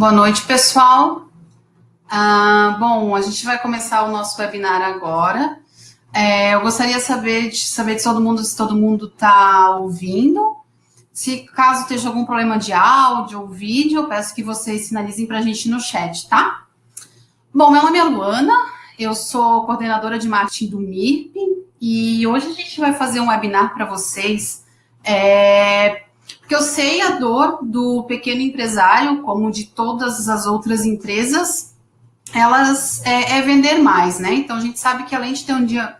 Boa noite, pessoal. Bom, a gente vai começar o nosso webinar agora. Eu gostaria de saber de todo mundo se todo mundo está ouvindo. Se caso esteja algum problema de áudio ou vídeo, eu peço que vocês sinalizem para a gente no chat, tá? Bom, meu nome é Luana, eu sou coordenadora de marketing do MIRP e hoje a gente vai fazer um webinar para vocês, porque eu sei a dor do pequeno empresário, como de todas as outras empresas, elas vender mais, né? Então a gente sabe que além de ter um dia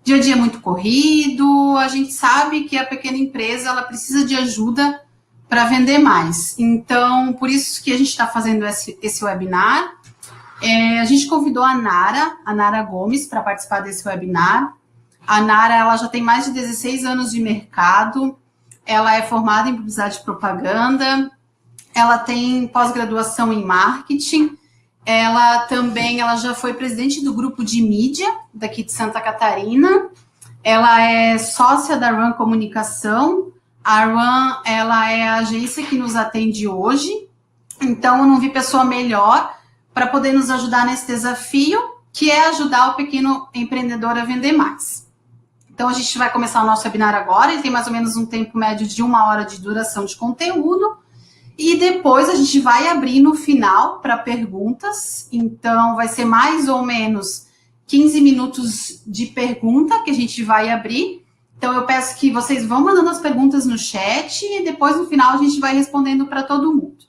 a dia muito corrido, a gente sabe que a pequena empresa ela precisa de ajuda para vender mais. Então, por isso que a gente está fazendo esse webinar. A gente convidou a Nara Gomes, para participar desse webinar. A Nara ela já tem mais de 16 anos de mercado, ela é formada em publicidade e propaganda, ela tem pós-graduação em marketing, ela já foi presidente do grupo de mídia daqui de Santa Catarina, ela é sócia da RAN Comunicação. A RAN ela é a agência que nos atende hoje, então eu não vi pessoa melhor para poder nos ajudar nesse desafio, que é ajudar o pequeno empreendedor a vender mais. Então, a gente vai começar o nosso webinar agora, ele tem mais ou menos um tempo médio de 1 hora de duração de conteúdo, e depois a gente vai abrir no final para perguntas, então vai ser mais ou menos 15 minutos de pergunta que a gente vai abrir. Então, eu peço que vocês vão mandando as perguntas no chat, e depois no final a gente vai respondendo para todo mundo.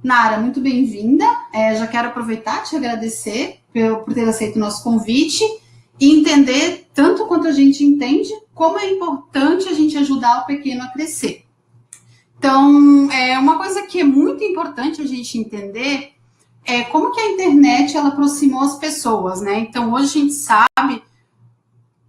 Nara, muito bem-vinda. Já quero aproveitar e te agradecer por ter aceito o nosso convite e entender, tanto quanto a gente entende, como é importante a gente ajudar o pequeno a crescer. Então, uma coisa que é muito importante a gente entender é como que a internet ela aproximou as pessoas, né? Então, hoje a gente sabe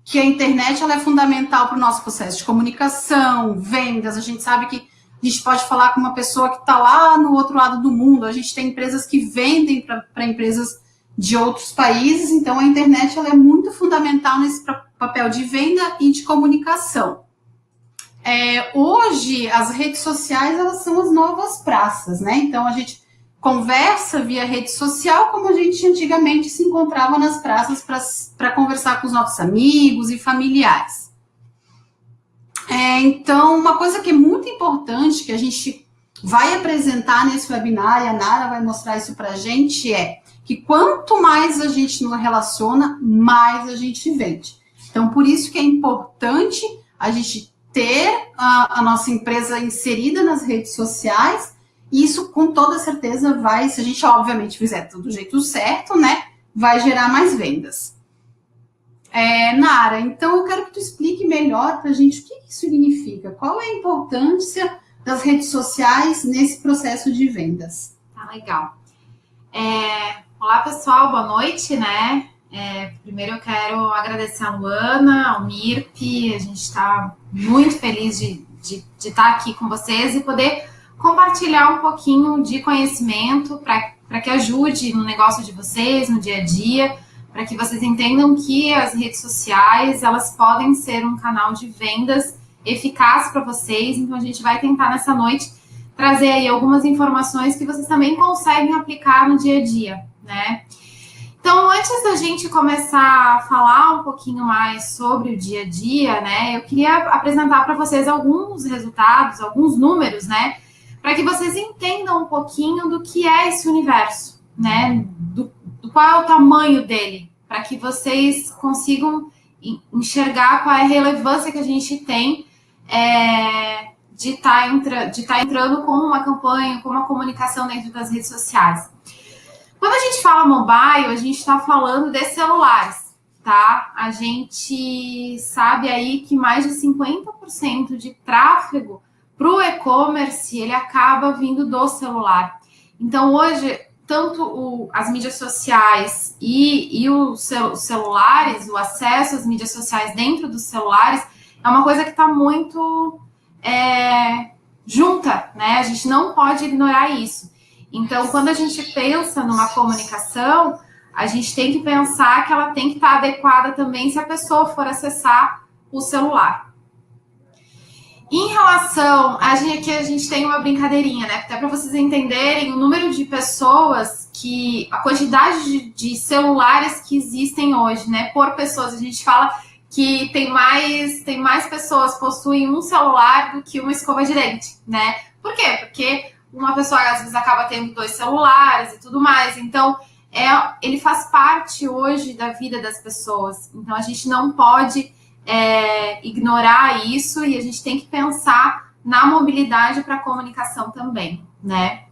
que a internet ela é fundamental para o nosso processo de comunicação, vendas. A gente sabe que a gente pode falar com uma pessoa que está lá no outro lado do mundo. A gente tem empresas que vendem para empresas de outros países. Então, a internet ela é muito fundamental nesse papel de venda e de comunicação. Hoje, as redes sociais elas são as novas praças, né? Então, a gente conversa via rede social como a gente antigamente se encontrava nas praças para conversar com os nossos amigos e familiares. Então, uma coisa que é muito importante, que a gente vai apresentar nesse webinar, e a Nara vai mostrar isso para a gente, é que quanto mais a gente nos relaciona, mais a gente vende. Então, por isso que é importante a gente ter a nossa empresa inserida nas redes sociais, e isso com toda certeza vai, se a gente obviamente fizer tudo do jeito certo, né, vai gerar mais vendas. Nara, então eu quero que tu explique melhor para a gente o que isso significa, qual é a importância das redes sociais nesse processo de vendas. Tá legal. Olá, pessoal, boa noite, né? Primeiro eu quero agradecer a Luana, ao MIRP, a gente está muito feliz de estar aqui com vocês e poder compartilhar um pouquinho de conhecimento para que ajude no negócio de vocês, no dia a dia, para que vocês entendam que as redes sociais, elas podem ser um canal de vendas eficaz para vocês. Então, a gente vai tentar nessa noite trazer aí algumas informações que vocês também conseguem aplicar no dia a dia, né? Então, antes da gente começar a falar um pouquinho mais sobre o dia a dia, né, eu queria apresentar para vocês alguns resultados, alguns números, né, para que vocês entendam um pouquinho do que é esse universo, né, do qual é o tamanho dele, para que vocês consigam enxergar qual é a relevância que a gente tem de estar entrando com uma campanha, com uma comunicação dentro das redes sociais. Quando a gente fala mobile, a gente está falando de celulares, tá? A gente sabe aí que mais de 50% de tráfego para o e-commerce, ele acaba vindo do celular. Então, hoje, tanto as mídias sociais e os celulares, o acesso às mídias sociais dentro dos celulares, é uma coisa que está muito junta, né? A gente não pode ignorar isso. Então, quando a gente pensa numa comunicação, a gente tem que pensar que ela tem que estar adequada também se a pessoa for acessar o celular. Em relação, a gente tem uma brincadeirinha, né? Até para vocês entenderem o número de pessoas a quantidade de celulares que existem hoje, né? Por pessoas. A gente fala que tem mais pessoas que possuem um celular do que uma escova de dente, né? Por quê? Porque uma pessoa às vezes acaba tendo 2 celulares e tudo mais. Então, ele faz parte hoje da vida das pessoas. Então, a gente não pode ignorar isso e a gente tem que pensar na mobilidade para a comunicação também, né?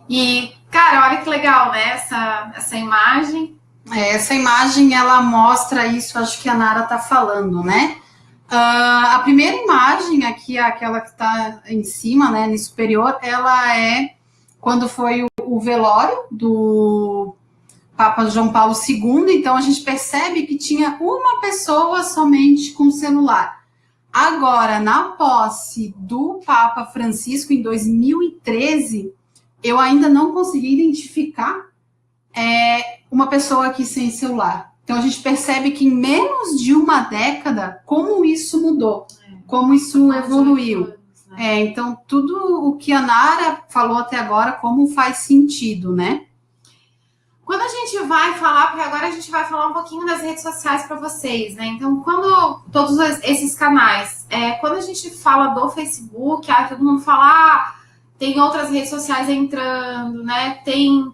E, cara, olha que legal, né? Essa imagem. Essa imagem, ela mostra isso, acho que a Nara está falando, né? A primeira imagem aqui, aquela que está em cima, né, no superior, ela é quando foi o velório do Papa João Paulo II, então a gente percebe que tinha uma pessoa somente com celular. Agora, na posse do Papa Francisco, em 2013, eu ainda não consegui identificar uma pessoa aqui sem celular. Então, a gente percebe que em menos de uma década, como isso mudou, como isso evoluiu. Então, tudo o que a Nara falou até agora, como faz sentido, né? Quando a gente vai falar, porque agora a gente vai falar um pouquinho das redes sociais para vocês, né? Então, quando todos esses canais, quando a gente fala do Facebook, todo mundo fala, tem outras redes sociais entrando, né? Tem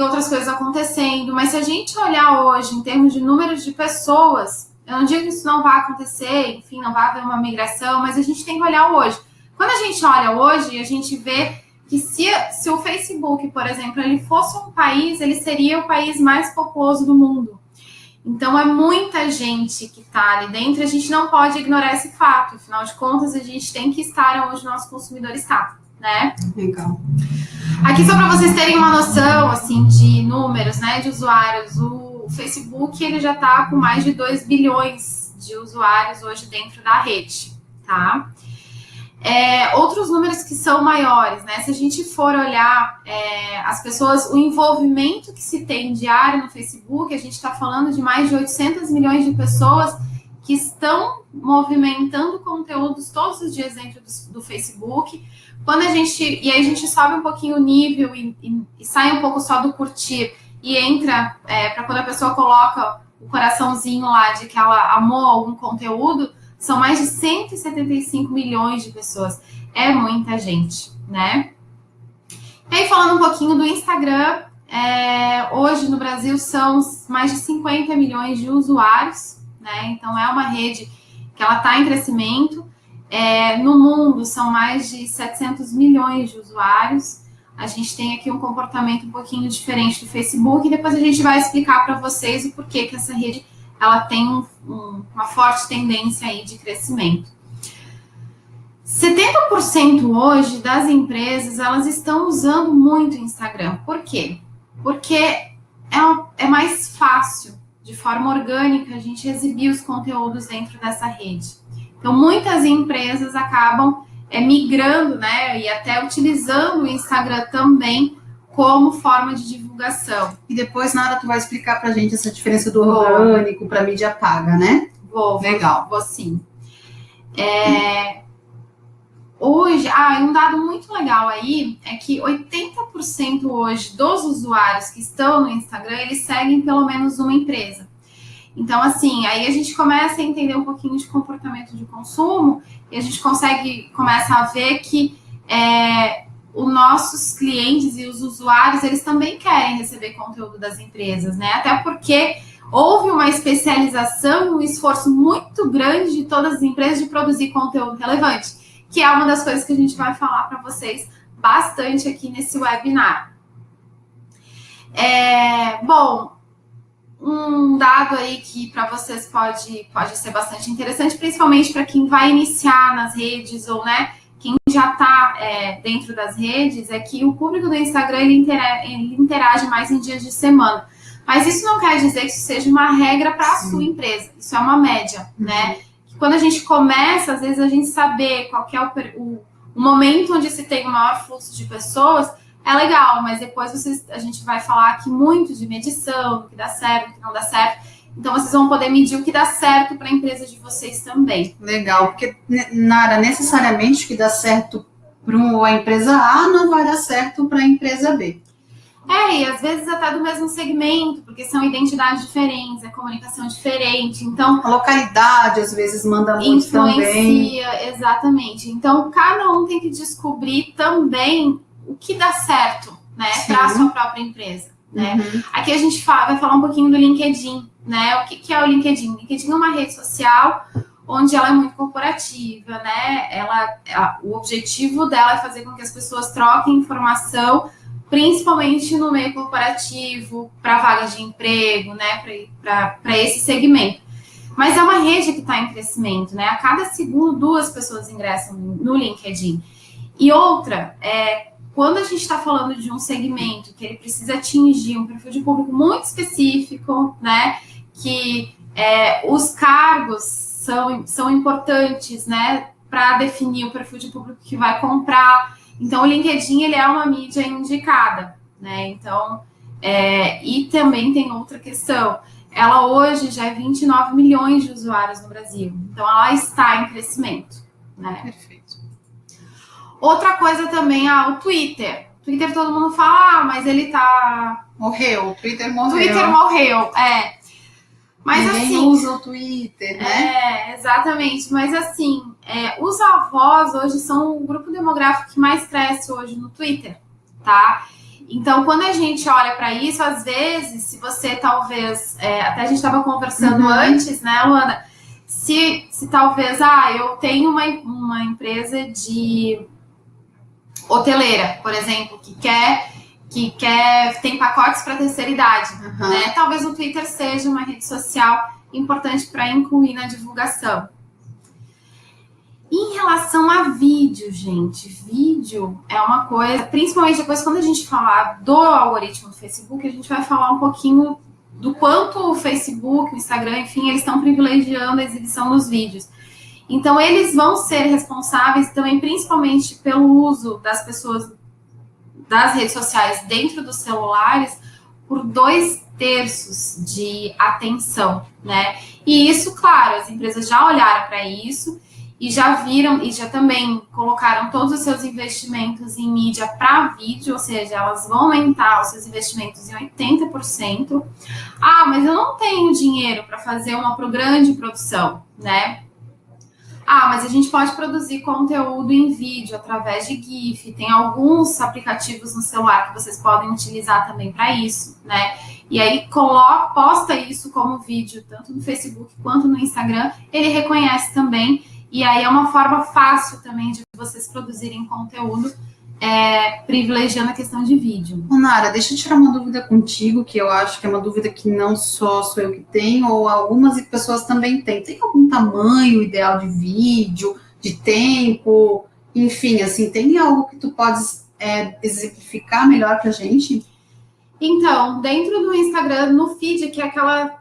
outras coisas acontecendo, mas se a gente olhar hoje em termos de números de pessoas, eu não digo que isso não vai acontecer, enfim, não vai haver uma migração, mas a gente tem que olhar hoje. Quando a gente olha hoje, a gente vê que se o Facebook, por exemplo, ele fosse um país, ele seria o país mais populoso do mundo. Então, é muita gente que está ali dentro, a gente não pode ignorar esse fato. Afinal de contas, a gente tem que estar onde o nosso consumidor está, né? Legal. Aqui, só para vocês terem uma noção, assim, de números, né, de usuários, o Facebook, ele já está com mais de 2 bilhões de usuários hoje dentro da rede, tá? Outros números que são maiores, né? Se a gente for olhar as pessoas, o envolvimento que se tem diário no Facebook, a gente está falando de mais de 800 milhões de pessoas que estão movimentando conteúdos todos os dias dentro do Facebook. E aí a gente sobe um pouquinho o nível e sai um pouco só do curtir e entra para quando a pessoa coloca o coraçãozinho lá de que ela amou algum conteúdo, são mais de 175 milhões de pessoas. É muita gente, né? E aí, falando um pouquinho do Instagram, hoje no Brasil são mais de 50 milhões de usuários, né? Então, é uma rede que ela está em crescimento. No mundo, são mais de 700 milhões de usuários. A gente tem aqui um comportamento um pouquinho diferente do Facebook e depois a gente vai explicar para vocês o porquê que essa rede ela tem uma forte tendência aí de crescimento. 70% hoje das empresas, elas estão usando muito o Instagram. Por quê? Porque é mais fácil, de forma orgânica, a gente exibir os conteúdos dentro dessa rede. Então, muitas empresas acabam migrando, né, e até utilizando o Instagram também como forma de divulgação. E depois, Nara, tu vai explicar pra gente essa diferença do orgânico para mídia paga, né? Legal. Vou sim. Hoje, um dado muito legal aí é que 80% hoje dos usuários que estão no Instagram, eles seguem pelo menos uma empresa. Então, assim, aí a gente começa a entender um pouquinho de comportamento de consumo e a gente começa a ver que os nossos clientes e os usuários, eles também querem receber conteúdo das empresas, né? Até porque houve uma especialização, um esforço muito grande de todas as empresas de produzir conteúdo relevante, que é uma das coisas que a gente vai falar para vocês bastante aqui nesse webinar. Bom, um dado aí que para vocês pode ser bastante interessante, principalmente para quem vai iniciar nas redes ou, né, quem já está dentro das redes, é que o público do Instagram ele interage mais em dias de semana. Mas isso não quer dizer que isso seja uma regra para a sua empresa. Isso é uma média, né? Quando a gente começa, às vezes, a gente saber qual que é o momento onde se tem o maior fluxo de pessoas, é legal, mas depois a gente vai falar aqui muito de medição, do que dá certo, do que não dá certo. Então, vocês vão poder medir o que dá certo para a empresa de vocês também. Legal, porque, Nara, necessariamente o que dá certo para a empresa A não vai dar certo para a empresa B. E às vezes até do mesmo segmento, porque são identidades diferentes, é comunicação diferente, então... A localidade, às vezes, manda muito também. Influencia, exatamente. Então, cada um tem que descobrir também o que dá certo, né, para a sua própria empresa, né? Aqui a gente vai falar um pouquinho do LinkedIn, né? O que é o LinkedIn? O LinkedIn é uma rede social onde ela é muito corporativa, né? O objetivo dela é fazer com que as pessoas troquem informação, principalmente no meio corporativo, para vagas de emprego, né, para esse segmento. Mas é uma rede que está em crescimento, né? A cada segundo, 2 pessoas ingressam no LinkedIn. E outra, quando a gente está falando de um segmento que ele precisa atingir um perfil de público muito específico, né, que os cargos são importantes, né, para definir o perfil de público que vai comprar. Então, o LinkedIn, ele é uma mídia indicada, né? Então, e também tem outra questão. Ela hoje já é 29 milhões de usuários no Brasil. Então, ela está em crescimento, né? Perfeito. Outra coisa também é o Twitter. Twitter, todo mundo fala, mas ele tá... Morreu, o Twitter morreu. Twitter morreu, Mas ninguém assim, usa o Twitter, né? Exatamente. Mas assim, os avós hoje são o grupo demográfico que mais cresce hoje no Twitter, tá? Então, quando a gente olha para isso, às vezes, se você talvez... até a gente estava conversando antes, né, Luana? Se talvez, eu tenho uma empresa de hoteleira, por exemplo, que tem pacotes para terceira idade, né? Talvez o Twitter seja uma rede social importante para incluir na divulgação. Em relação a vídeo, gente, vídeo é uma coisa, principalmente depois quando a gente falar do algoritmo do Facebook, a gente vai falar um pouquinho do quanto o Facebook, o Instagram, enfim, eles estão privilegiando a exibição dos vídeos. Então, eles vão ser responsáveis também, principalmente pelo uso das pessoas das redes sociais dentro dos celulares, por 2/3 de atenção, né? E isso, claro, as empresas já olharam para isso e já viram e já também colocaram todos os seus investimentos em mídia para vídeo, ou seja, elas vão aumentar os seus investimentos em 80%. Mas eu não tenho dinheiro para fazer uma grande produção, né? Mas a gente pode produzir conteúdo em vídeo através de GIF. Tem alguns aplicativos no celular que vocês podem utilizar também para isso, né? E aí posta isso como vídeo, tanto no Facebook quanto no Instagram. Ele reconhece também. E aí é uma forma fácil também de vocês produzirem conteúdo, privilegiando a questão de vídeo. Nara, deixa eu tirar uma dúvida contigo, que eu acho que é uma dúvida que não só sou eu que tenho, ou algumas pessoas também têm. Tem algum tamanho ideal de vídeo, de tempo, enfim, assim, tem algo que tu podes exemplificar melhor pra gente? Então, dentro do Instagram, no feed, que é aquela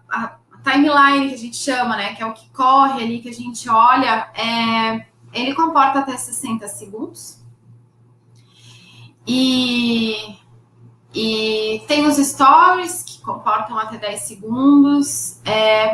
timeline que a gente chama, né, que é o que corre ali, que a gente olha, ele comporta até 60 segundos. E tem os stories que comportam até 10 segundos,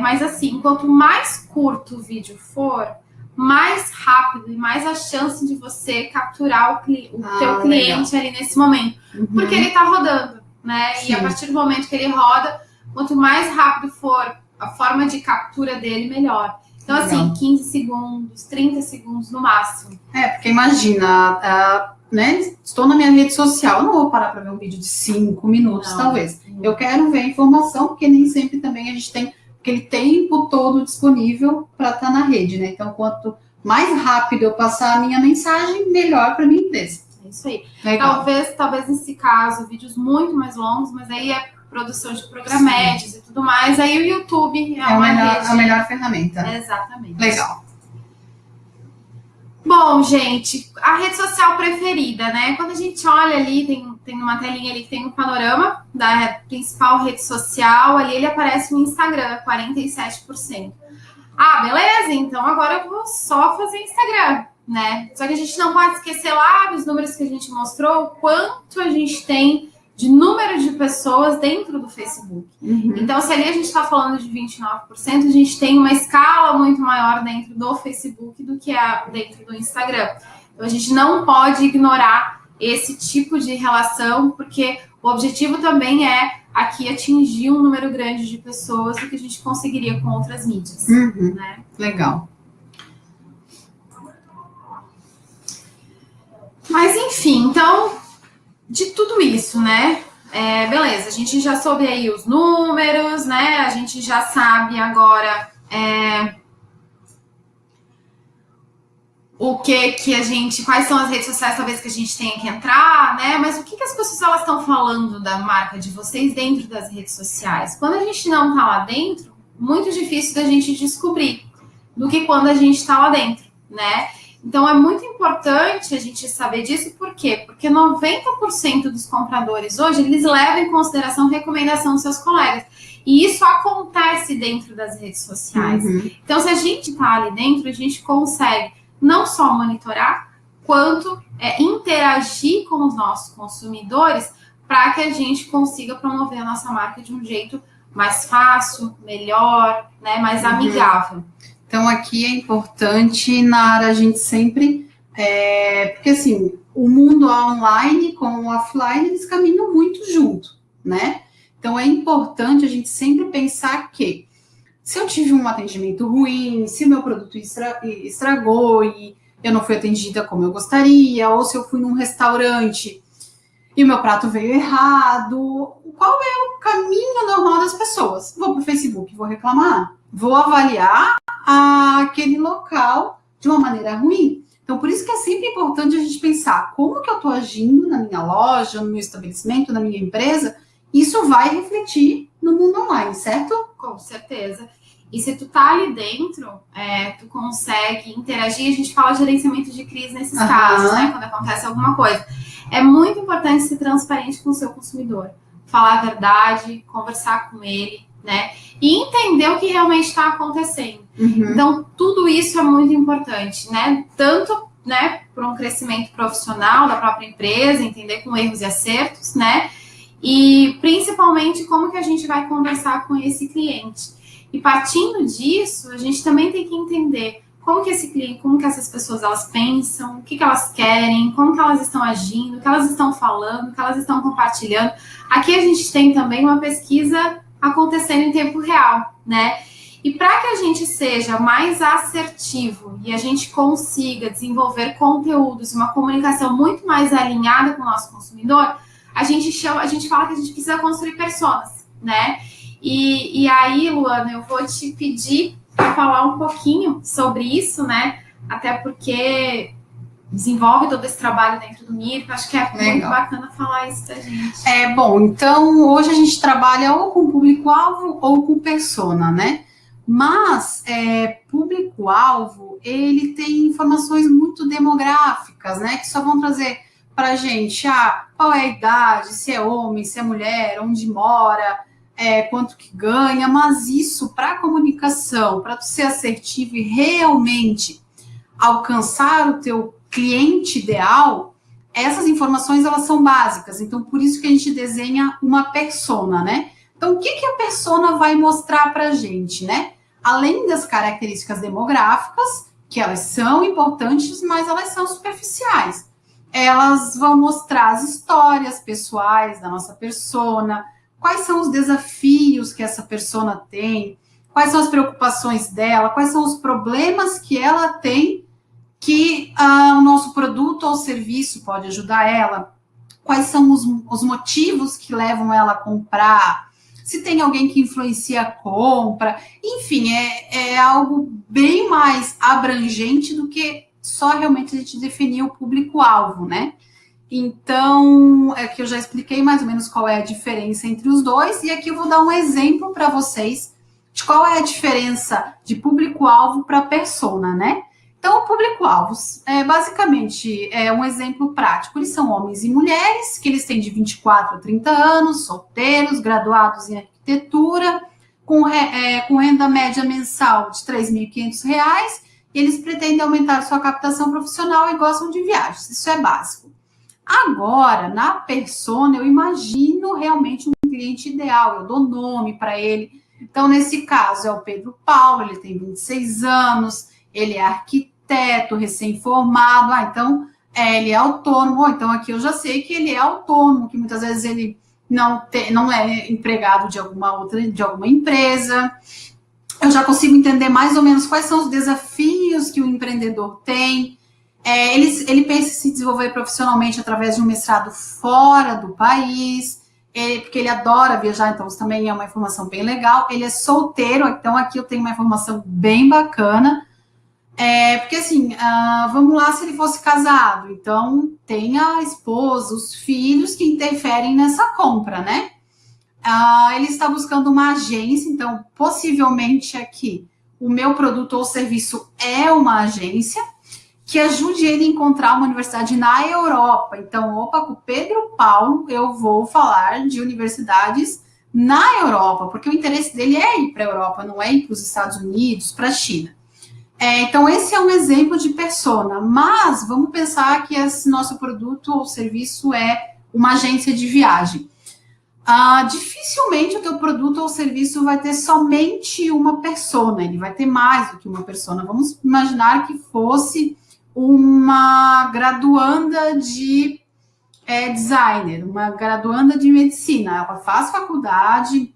mas assim, quanto mais curto o vídeo for, mais rápido e mais a chance de você capturar o teu cliente ali nesse momento, porque ele tá rodando, né? Sim. E a partir do momento que ele roda, quanto mais rápido for a forma de captura dele, melhor. Então, assim, 15 segundos, 30 segundos no máximo. Porque imagina, né? Estou na minha rede social, eu não vou parar para ver um vídeo de 5 minutos, talvez. Eu quero ver a informação, porque nem sempre também a gente tem aquele tempo todo disponível para estar na rede, né? Então, quanto mais rápido eu passar a minha mensagem, melhor para minha empresa. É isso aí. Legal. Talvez nesse caso, vídeos muito mais longos, mas aí produção de programetes e tudo mais, aí o YouTube é a melhor ferramenta. Exatamente. Legal. Bom, gente, a rede social preferida, né? Quando a gente olha ali, tem uma telinha ali que tem um panorama da principal rede social, ali ele aparece no Instagram, 47%. Beleza, então agora eu vou só fazer Instagram, né? Só que a gente não pode esquecer lá dos números que a gente mostrou, o quanto a gente tem de número de pessoas dentro do Facebook. Então, se ali a gente está falando de 29%, a gente tem uma escala muito maior dentro do Facebook do que dentro do Instagram. Então, a gente não pode ignorar esse tipo de relação, porque o objetivo também é aqui atingir um número grande de pessoas do que a gente conseguiria com outras mídias. Né? Legal. Mas, enfim, então, de tudo isso, né? Beleza, a gente já soube aí os números, né? A gente já sabe agora quais são as redes sociais talvez que a gente tenha que entrar, né? Mas o que as pessoas elas estão falando da marca de vocês dentro das redes sociais? Quando a gente não tá lá dentro, muito difícil da gente descobrir do que quando a gente tá lá dentro, né? Então, é muito importante a gente saber disso, por quê? Porque 90% dos compradores hoje, eles levam em consideração a recomendação dos seus colegas. E isso acontece dentro das redes sociais. Então, se a gente está ali dentro, a gente consegue não só monitorar, quanto interagir com os nossos consumidores para que a gente consiga promover a nossa marca de um jeito mais fácil, melhor, né, mais amigável. Então, aqui é importante, Nara, a gente sempre... porque, assim, o mundo online com o offline, eles caminham muito junto, né? Então, é importante a gente sempre pensar que se eu tive um atendimento ruim, se o meu produto estragou e eu não fui atendida como eu gostaria, ou se eu fui num restaurante e o meu prato veio errado, qual é o caminho normal das pessoas? Vou para o Facebook, vou reclamar, vou avaliar aquele local de uma maneira ruim. Então, por isso que é sempre importante a gente pensar como que eu estou agindo na minha loja, no meu estabelecimento, na minha empresa. Isso vai refletir no mundo online, certo? Com certeza. E se tu tá ali dentro, tu consegue interagir. A gente fala de gerenciamento de crise nesses casos, né? Quando acontece alguma coisa. É muito importante ser transparente com o seu consumidor. Falar a verdade, conversar com ele, né? E entender o que realmente está acontecendo. Então, tudo isso é muito importante, né? Tanto, né, para um crescimento profissional da própria empresa, entender com erros e acertos, né? E principalmente como que a gente vai conversar com esse cliente. E partindo disso, a gente também tem que entender como que esse cliente, como que essas pessoas elas pensam, o que elas querem, como que elas estão agindo, o que elas estão falando, o que elas estão compartilhando. Aqui a gente tem também uma pesquisa acontecendo em tempo real, né? E para que a gente seja mais assertivo e a gente consiga desenvolver conteúdos e uma comunicação muito mais alinhada com o nosso consumidor, a gente fala que a gente precisa construir personas, né? E aí, Luana, eu vou te pedir para falar um pouquinho sobre isso, né? Até porque desenvolve todo esse trabalho dentro do MIRP, acho que é muito bacana falar isso pra gente. Bom, então hoje a gente trabalha ou com público-alvo ou com persona, né? Mas público-alvo, ele tem informações muito demográficas, né? Que só vão trazer pra gente qual é a idade, se é homem, se é mulher, onde mora, quanto que ganha, mas isso para comunicação, para tu ser assertivo e realmente alcançar o teu cliente ideal, essas informações elas são básicas, então por isso que a gente desenha uma persona, né? Então o que a persona vai mostrar pra gente, né? Além das características demográficas, que elas são importantes, mas elas são superficiais. Elas vão mostrar as histórias pessoais da nossa persona, quais são os desafios que essa persona tem, quais são as preocupações dela, quais são os problemas que ela tem que o nosso produto ou serviço pode ajudar ela, quais são os motivos que levam ela a comprar, se tem alguém que influencia a compra, enfim, é algo bem mais abrangente do que só realmente a gente definir o público-alvo, né? Então, que eu já expliquei mais ou menos qual é a diferença entre os dois, e aqui eu vou dar um exemplo para vocês de qual é a diferença de público-alvo para persona, né? Então, o público-alvo basicamente é um exemplo prático. Eles são homens e mulheres, que eles têm de 24 a 30 anos, solteiros, graduados em arquitetura, com renda média mensal de R$ 3.500, e eles pretendem aumentar sua captação profissional e gostam de viagens. Isso é básico. Agora, na persona, eu imagino realmente um cliente ideal, eu dou nome para ele. Então, nesse caso, é o Pedro Paulo, ele tem 26 anos, ele é arquiteto, recém-formado, então ele é autônomo, então aqui eu já sei que ele é autônomo, que muitas vezes ele não é empregado de alguma empresa. Eu já consigo entender mais ou menos quais são os desafios que o empreendedor tem. Ele pensa em se desenvolver profissionalmente através de um mestrado fora do país, porque ele adora viajar, então isso também é uma informação bem legal. Ele é solteiro, então aqui eu tenho uma informação bem bacana. Porque assim, vamos lá, se ele fosse casado, então tem a esposa, os filhos que interferem nessa compra, né? Ele está buscando uma agência, então possivelmente aqui o meu produto ou serviço é uma agência que ajude ele a encontrar uma universidade na Europa. Então, com o Pedro Paulo, eu vou falar de universidades na Europa, porque o interesse dele é ir para a Europa, não é ir para os Estados Unidos, para a China. Então, esse é um exemplo de persona, mas vamos pensar que esse nosso produto ou serviço é uma agência de viagem. Dificilmente o teu produto ou serviço vai ter somente uma persona, ele vai ter mais do que uma persona. Vamos imaginar que fosse uma graduanda de designer, uma graduanda de medicina. Ela faz faculdade,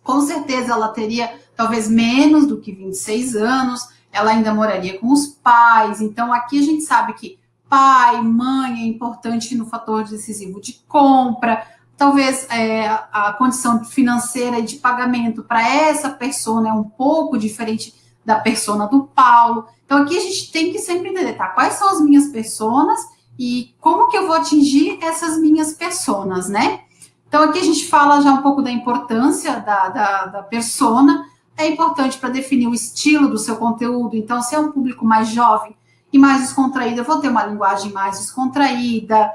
com certeza ela teria talvez menos do que 26 anos, ela ainda moraria com os pais. Então, aqui a gente sabe que pai, mãe é importante no fator decisivo de compra. Talvez a condição financeira e de pagamento para essa persona é um pouco diferente da persona do Paulo. Então, aqui a gente tem que sempre entender, tá? Quais são as minhas personas e como que eu vou atingir essas minhas personas, né? Então, aqui a gente fala já um pouco da importância da persona. É importante para definir o estilo do seu conteúdo. Então, se é um público mais jovem e mais descontraído, eu vou ter uma linguagem mais descontraída.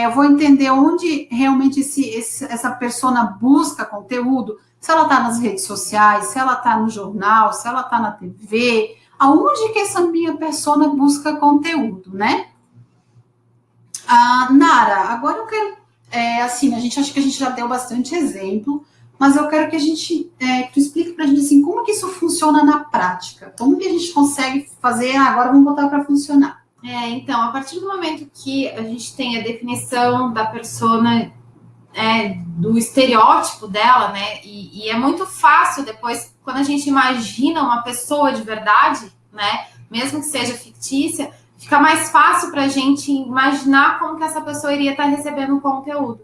Eu vou entender onde realmente essa persona busca conteúdo, se ela está nas redes sociais, se ela está no jornal, se ela está na TV, aonde que essa minha persona busca conteúdo, né? Nara, agora eu quero, assim, acho que a gente já deu bastante exemplo, mas eu quero que que tu explique para a gente assim, como que isso funciona na prática, como que a gente consegue fazer, agora vamos botar para funcionar. Então, a partir do momento que a gente tem a definição da persona, do estereótipo dela, né? E é muito fácil depois, quando a gente imagina uma pessoa de verdade, né? Mesmo que seja fictícia, fica mais fácil para a gente imaginar como que essa pessoa iria estar recebendo o conteúdo.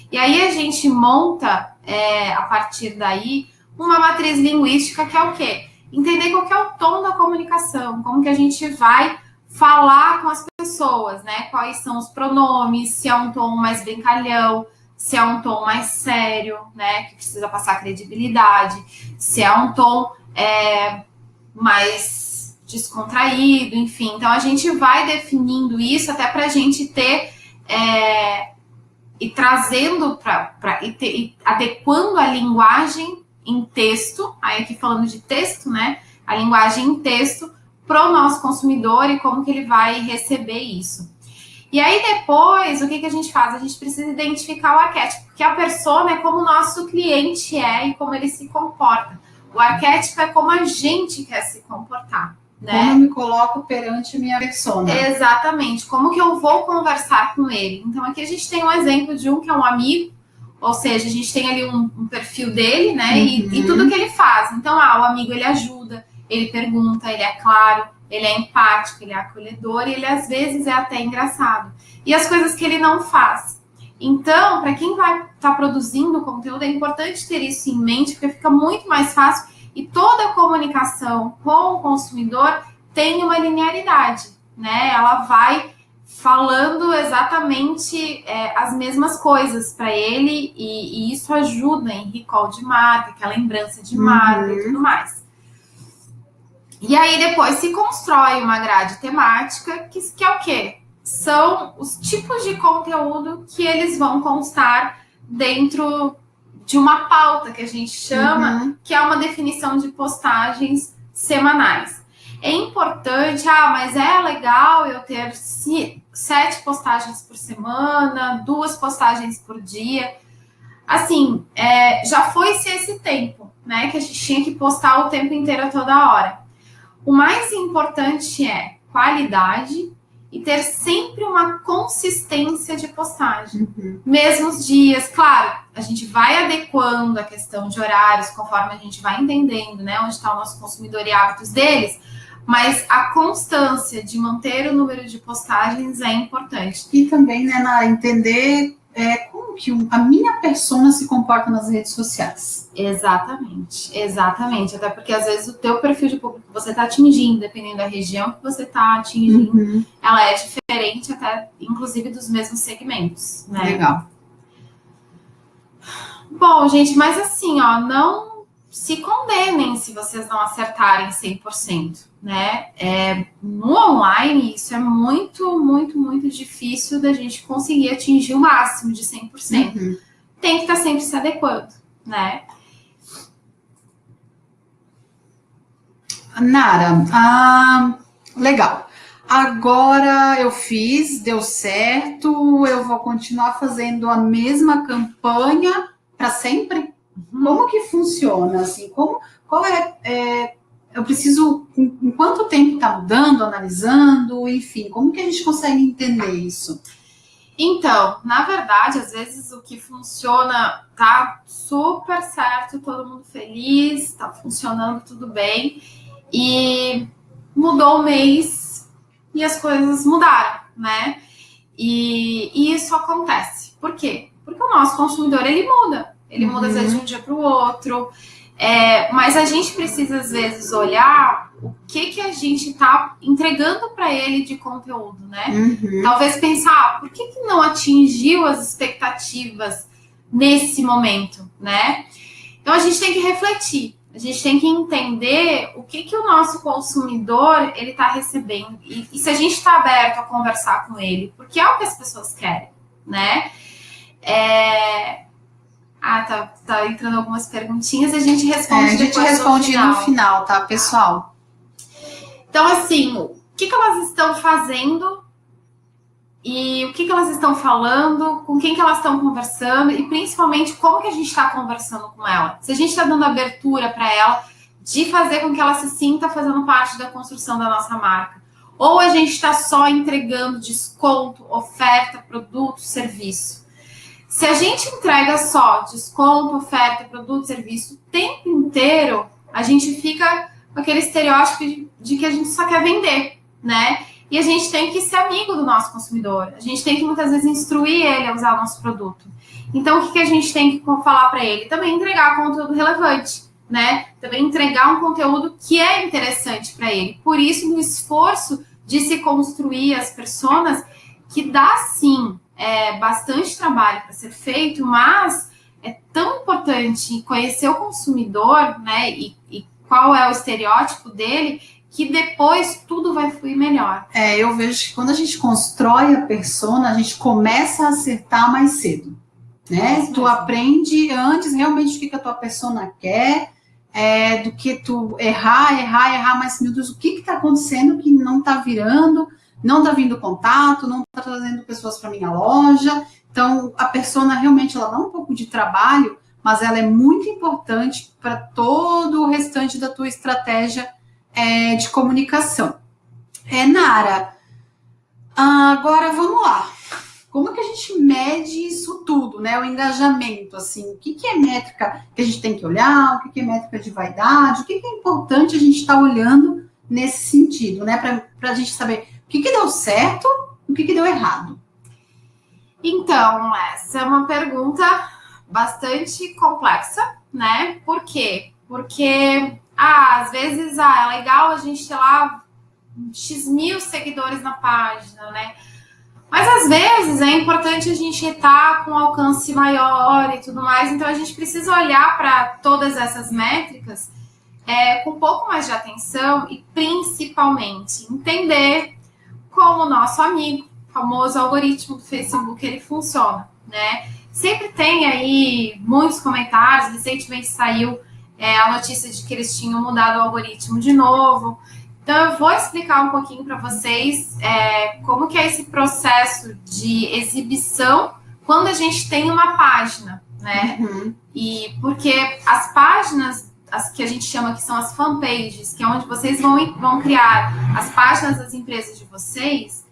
E aí a gente monta, a partir daí, uma matriz linguística que é o quê? Entender qual que é o tom da comunicação, como que a gente vai falar com as pessoas, né? Quais são os pronomes, se é um tom mais brincalhão, se é um tom mais sério, né? Que precisa passar credibilidade, se é um tom mais descontraído, enfim. Então, a gente vai definindo isso até para a gente ter e trazendo e adequando a linguagem em texto, aí aqui falando de texto, né? A linguagem em texto para o nosso consumidor e como que ele vai receber isso. E aí depois, o que a gente faz? A gente precisa identificar o arquétipo, porque a persona é como o nosso cliente e como ele se comporta. O arquétipo é como a gente quer se comportar, né? Como eu me coloco perante minha persona. Exatamente, como que eu vou conversar com ele. Então aqui a gente tem um exemplo de que é um amigo, ou seja, a gente tem ali um perfil dele, né? Uhum. E tudo que ele faz. Então, o amigo, ele ajuda, ele pergunta, ele é claro, ele é empático, ele é acolhedor e ele às vezes é até engraçado. E as coisas que ele não faz. Então, para quem vai estar produzindo conteúdo, é importante ter isso em mente, porque fica muito mais fácil e toda a comunicação com o consumidor tem uma linearidade, né? Ela vai falando exatamente as mesmas coisas para ele e isso ajuda em recall de marca, que é a lembrança de marca e tudo mais. E aí depois se constrói uma grade temática, que é o quê? São os tipos de conteúdo que eles vão constar dentro de uma pauta que a gente chama, que é uma definição de postagens semanais. é importante, mas é legal eu ter 7 postagens por semana, 2 postagens por dia. Assim, já foi-se esse tempo, né? Que a gente tinha que postar o tempo inteiro a toda hora. O mais importante é qualidade e ter sempre uma consistência de postagem. Mesmos dias, claro, a gente vai adequando a questão de horários conforme a gente vai entendendo, né? Onde está o nosso consumidor e hábitos deles, mas a constância de manter o número de postagens é importante. E também, né, Nara, entender como que a minha persona se comporta nas redes sociais. Exatamente, exatamente. Até porque, às vezes, o teu perfil de público que você está atingindo, dependendo da região que você está atingindo, ela é diferente até, inclusive, dos mesmos segmentos, né? Legal. Bom, gente, mas assim, não se condenem se vocês não acertarem 100%, né? No online, isso é muito, muito, muito difícil da gente conseguir atingir o máximo de 100%. Tem que estar sempre se adequando, né? Nara, legal. Agora eu fiz, deu certo, eu vou continuar fazendo a mesma campanha para sempre? Como que funciona, assim? Eu preciso, em quanto tempo está mudando, analisando, enfim, como que a gente consegue entender isso? Então, na verdade, às vezes o que funciona tá super certo, todo mundo feliz, tá funcionando tudo bem, e mudou o mês e as coisas mudaram, né? E isso acontece. Por quê? Porque o nosso consumidor, ele muda às vezes de um dia para o outro, mas a gente precisa às vezes olhar o que a gente está entregando para ele de conteúdo, né? Talvez pensar, por que não atingiu as expectativas nesse momento, né? Então a gente tem que refletir, a gente tem que entender o que o nosso consumidor ele está recebendo e se a gente está aberto a conversar com ele, porque é o que as pessoas querem, né? Tá entrando algumas perguntinhas e a gente responde a gente responde no final, tá, pessoal? Então, assim, o que elas estão fazendo e o que elas estão falando, com quem que elas estão conversando e, principalmente, como que a gente está conversando com ela. Se a gente está dando abertura para ela de fazer com que ela se sinta fazendo parte da construção da nossa marca. Ou a gente está só entregando desconto, oferta, produto, serviço. Se a gente entrega só desconto, oferta, produto, serviço o tempo inteiro, a gente fica com aquele estereótipo de que a gente só quer vender, né? E a gente tem que ser amigo do nosso consumidor. A gente tem que, muitas vezes, instruir ele a usar o nosso produto. Então, o que a gente tem que falar para ele? Também entregar conteúdo relevante, né? Também entregar um conteúdo que é interessante para ele. Por isso, no esforço de se construir as personas, que dá, sim, bastante trabalho para ser feito, mas é tão importante conhecer o consumidor, né? E qual é o estereótipo dele, que depois tudo vai fluir melhor. Eu vejo que quando a gente constrói a persona, a gente começa a acertar mais cedo, né? Tu aprende antes realmente o que a tua persona quer, do que tu errar, mas, meu Deus, o que está acontecendo que não está virando, não está vindo contato, não está trazendo pessoas para minha loja. Então, a persona realmente, ela dá um pouco de trabalho, mas ela é muito importante para todo o restante da tua estratégia de comunicação. Nara, agora vamos lá. Como que a gente mede isso tudo, né? O engajamento, assim, o que é métrica que a gente tem que olhar, o que é métrica de vaidade, o que é importante a gente estar olhando nesse sentido, né? Para a gente saber o que deu certo e o que deu errado. Então, essa é uma pergunta bastante complexa, né? Por quê? Porque às vezes é legal a gente ter lá X mil seguidores na página, né? Mas às vezes é importante a gente estar com um alcance maior e tudo mais, então a gente precisa olhar para todas essas métricas com um pouco mais de atenção e principalmente entender como o nosso amigo, famoso algoritmo do Facebook, ele funciona, né? Sempre tem aí muitos comentários, recentemente saiu a notícia de que eles tinham mudado o algoritmo de novo. Então, eu vou explicar um pouquinho para vocês como que é esse processo de exibição quando a gente tem uma página, né? E porque as páginas, as que a gente chama que são as fanpages, que é onde vocês vão criar as páginas das empresas de vocês,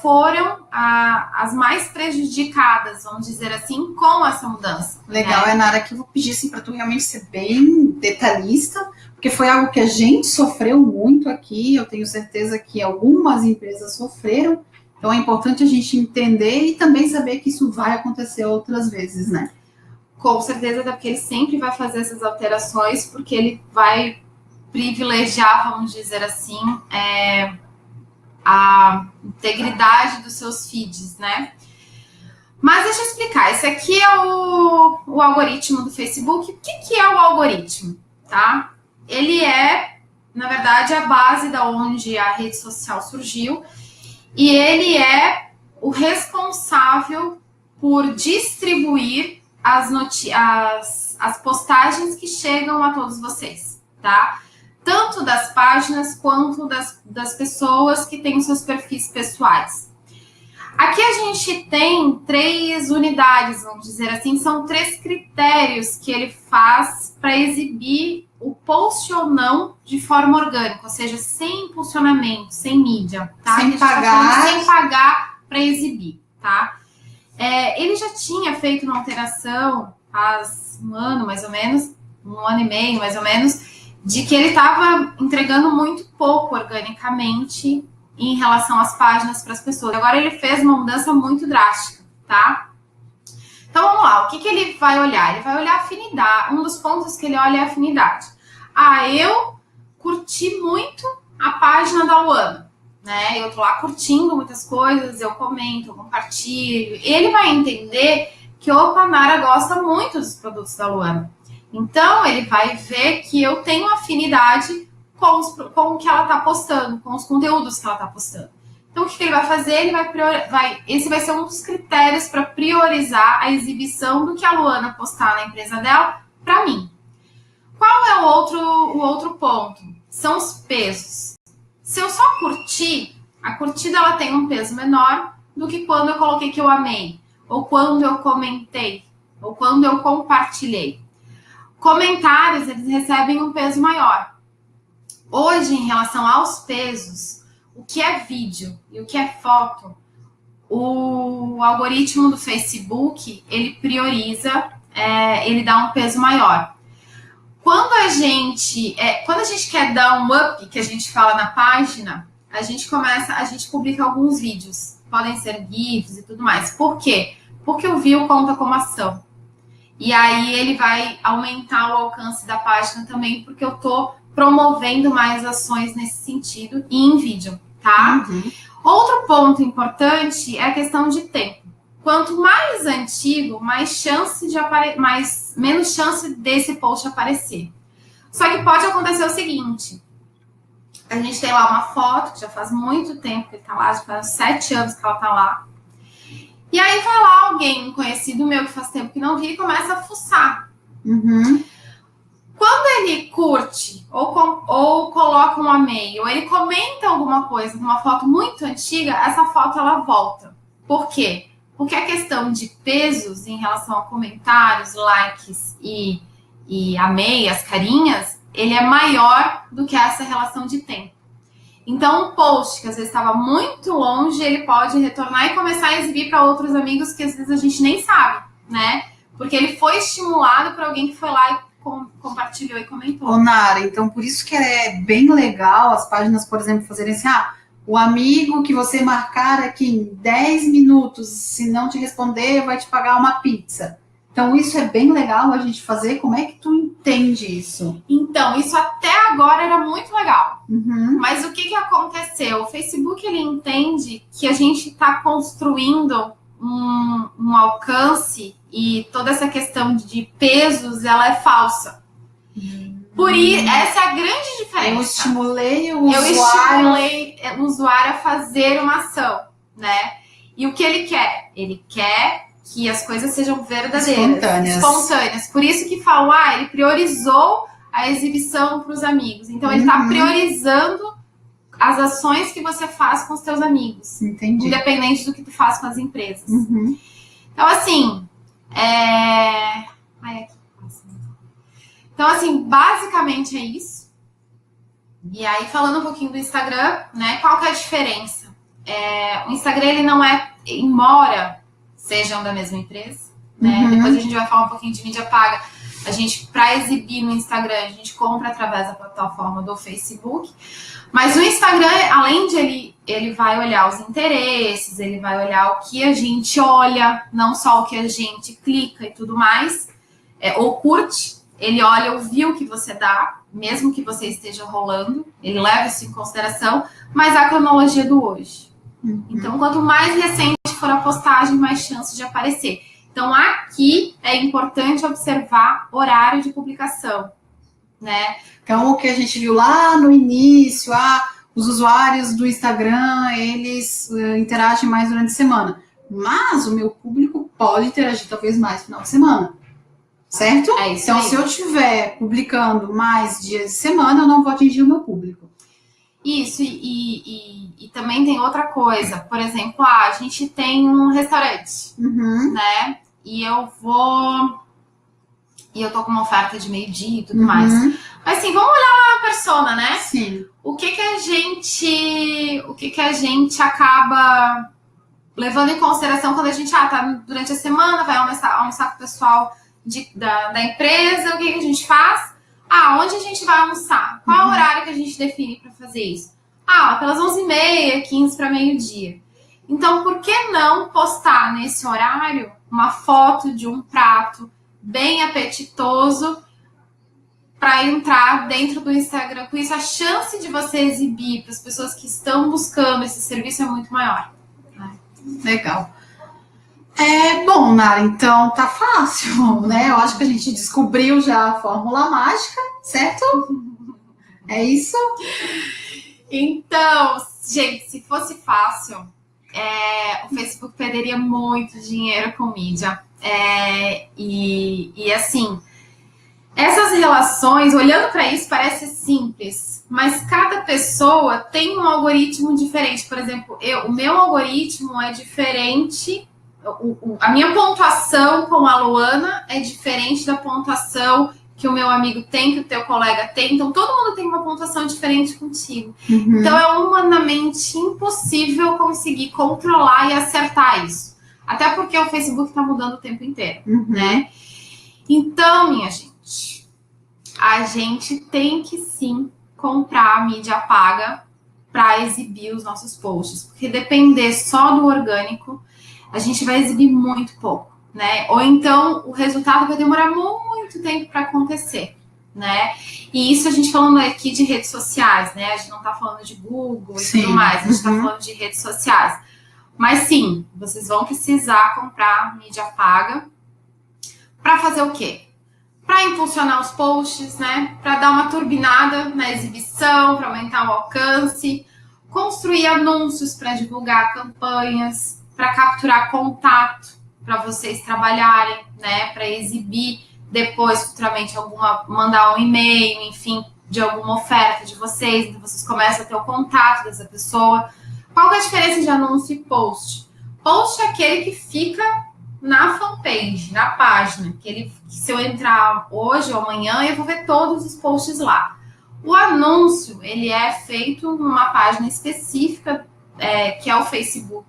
foram as mais prejudicadas, vamos dizer assim, com essa mudança. Legal, Nara, que eu vou pedir assim, para tu realmente ser bem detalhista, porque foi algo que a gente sofreu muito aqui, eu tenho certeza que algumas empresas sofreram, então é importante a gente entender e também saber que isso vai acontecer outras vezes, né? Com certeza, até porque ele sempre vai fazer essas alterações, porque ele vai privilegiar, vamos dizer assim, a integridade dos seus feeds, né? Mas deixa eu explicar, esse aqui é o algoritmo do Facebook. O que é o algoritmo, tá? Ele é, na verdade, a base da onde a rede social surgiu e ele é o responsável por distribuir as postagens que chegam a todos vocês, tá? Tanto das páginas quanto das pessoas que têm seus perfis pessoais. Aqui a gente tem 3 unidades, vamos dizer assim, são 3 critérios que ele faz para exibir o post ou não de forma orgânica, ou seja, sem impulsionamento, sem mídia, tá? Sem pagar. Sem pagar para exibir, tá? Ele já tinha feito uma alteração faz um ano, mais ou menos, 1 ano e meio, mais ou menos, de que ele estava entregando muito pouco organicamente em relação às páginas para as pessoas. Agora ele fez uma mudança muito drástica, tá? Então vamos lá, o que ele vai olhar? Ele vai olhar a afinidade, um dos pontos que ele olha é a afinidade. Eu curti muito a página da Luana, né? Eu tô lá curtindo muitas coisas, eu comento, eu compartilho. Ele vai entender que a Nara gosta muito dos produtos da Luana. Então, ele vai ver que eu tenho afinidade com o que ela está postando, com os conteúdos que ela está postando. Então, o que ele vai fazer? Ele esse vai ser um dos critérios para priorizar a exibição do que a Luana postar na empresa dela para mim. Qual é o outro ponto? São os pesos. Se eu só curtir, a curtida ela tem um peso menor do que quando eu coloquei que eu amei, ou quando eu comentei, ou quando eu compartilhei. Comentários, eles recebem um peso maior. Hoje, em relação aos pesos, o que é vídeo e o que é foto, o algoritmo do Facebook, ele prioriza, ele dá um peso maior. Quando a gente quer dar um up, que a gente fala na página, a gente publica alguns vídeos, podem ser GIFs e tudo mais. Por quê? Porque o view conta como ação. E aí ele vai aumentar o alcance da página também, porque eu tô promovendo mais ações nesse sentido e em vídeo, tá? Outro ponto importante é a questão de tempo. Quanto mais antigo, menos chance desse post aparecer. Só que pode acontecer o seguinte: a gente tem lá uma foto que já faz muito tempo que ele tá lá, já faz 7 anos que ela tá lá. E aí vai lá alguém, um conhecido meu que faz tempo que não vi, e começa a fuçar. Quando ele curte, ou coloca um amei, ou ele comenta alguma coisa numa foto muito antiga, essa foto ela volta. Por quê? Porque a questão de pesos em relação a comentários, likes e amei, as carinhas, ele é maior do que essa relação de tempo. Então, um post que às vezes estava muito longe, ele pode retornar e começar a exibir para outros amigos que às vezes a gente nem sabe, né? Porque ele foi estimulado por alguém que foi lá e compartilhou e comentou. Nara, então por isso que é bem legal as páginas, por exemplo, fazerem assim, o amigo que você marcar aqui em 10 minutos, se não te responder, vai te pagar uma pizza. Então, isso é bem legal a gente fazer. Como é que tu entende isso? Então, isso até agora era muito legal. Mas o que aconteceu? O Facebook, ele entende que a gente está construindo um alcance e toda essa questão de pesos, ela é falsa. Por isso, essa é a grande diferença. Eu estimulei o usuário a fazer uma ação, né? E o que ele quer? Ele quer que as coisas sejam verdadeiras, espontâneas. Por isso que falam, ele priorizou a exibição para os amigos. Então, ele está priorizando as ações que você faz com os seus amigos. Entendi. Independente do que tu faz com as empresas. Então, assim... Então, assim, basicamente é isso. E aí, falando um pouquinho do Instagram, né? Qual que é a diferença? O Instagram, ele não é... Embora sejam da mesma empresa, né? Depois a gente vai falar um pouquinho de mídia paga. A gente, para exibir no Instagram, a gente compra através da plataforma do Facebook. Mas o Instagram, além de ele vai olhar os interesses, ele vai olhar o que a gente olha, não só o que a gente clica e tudo mais, ou curte, ele olha o view que você dá, mesmo que você esteja rolando, ele leva isso em consideração, mas a cronologia do hoje. Então, quanto mais recente for a postagem, mais chance de aparecer. Então, aqui é importante observar horário de publicação, né? Então, o que a gente viu lá no início, os usuários do Instagram, eles interagem mais durante a semana. Mas o meu público pode interagir talvez mais no final de semana. Certo? É isso então, aí. Se eu estiver publicando mais dias de semana, eu não vou atingir o meu público. Isso, e também tem outra coisa. Por exemplo, a gente tem um restaurante, né? E eu tô com uma oferta de meio-dia e tudo mais. Mas assim, vamos olhar lá a persona, né? Sim. O que a gente acaba levando em consideração quando a gente tá durante a semana, vai almoçar com o pessoal da empresa, o que a gente faz? Onde a gente vai almoçar? Qual é o horário que a gente define para fazer isso? Pelas 11h30, 15 para meio-dia. Então, por que não postar nesse horário uma foto de um prato bem apetitoso para entrar dentro do Instagram? Com isso, a chance de você exibir para as pessoas que estão buscando esse serviço é muito maior. Legal. Bom, Nara, então tá fácil, né? Eu acho que a gente descobriu já a fórmula mágica, certo? É isso? Então, gente, se fosse fácil, o Facebook perderia muito dinheiro com mídia. E assim, essas relações, olhando para isso, parece simples, mas cada pessoa tem um algoritmo diferente. Por exemplo, o meu algoritmo é diferente. A minha pontuação com a Luana é diferente da pontuação que o meu amigo tem, que o teu colega tem. Então, todo mundo tem uma pontuação diferente contigo. Então, é humanamente impossível conseguir controlar e acertar isso. Até porque o Facebook está mudando o tempo inteiro, né? Então, minha gente, a gente tem que sim comprar a mídia paga para exibir os nossos posts. Porque depender só do orgânico, a gente vai exibir muito pouco, né? Ou então o resultado vai demorar muito tempo para acontecer, né? E isso a gente falando aqui de redes sociais, né? A gente não tá falando de Google e tudo mais, a gente tá falando de redes sociais. Mas sim, vocês vão precisar comprar mídia paga para fazer o quê? Para impulsionar os posts, né? Para dar uma turbinada na exibição, para aumentar o alcance, construir anúncios para divulgar campanhas, para capturar contato, para vocês trabalharem, né? Para exibir depois, futuramente, mandar um e-mail, enfim, de alguma oferta de vocês, então vocês começam a ter o contato dessa pessoa. Qual que é a diferença de anúncio e post? Post é aquele que fica na fanpage, na página, que se eu entrar hoje ou amanhã, eu vou ver todos os posts lá. O anúncio, ele é feito numa página específica, que é o Facebook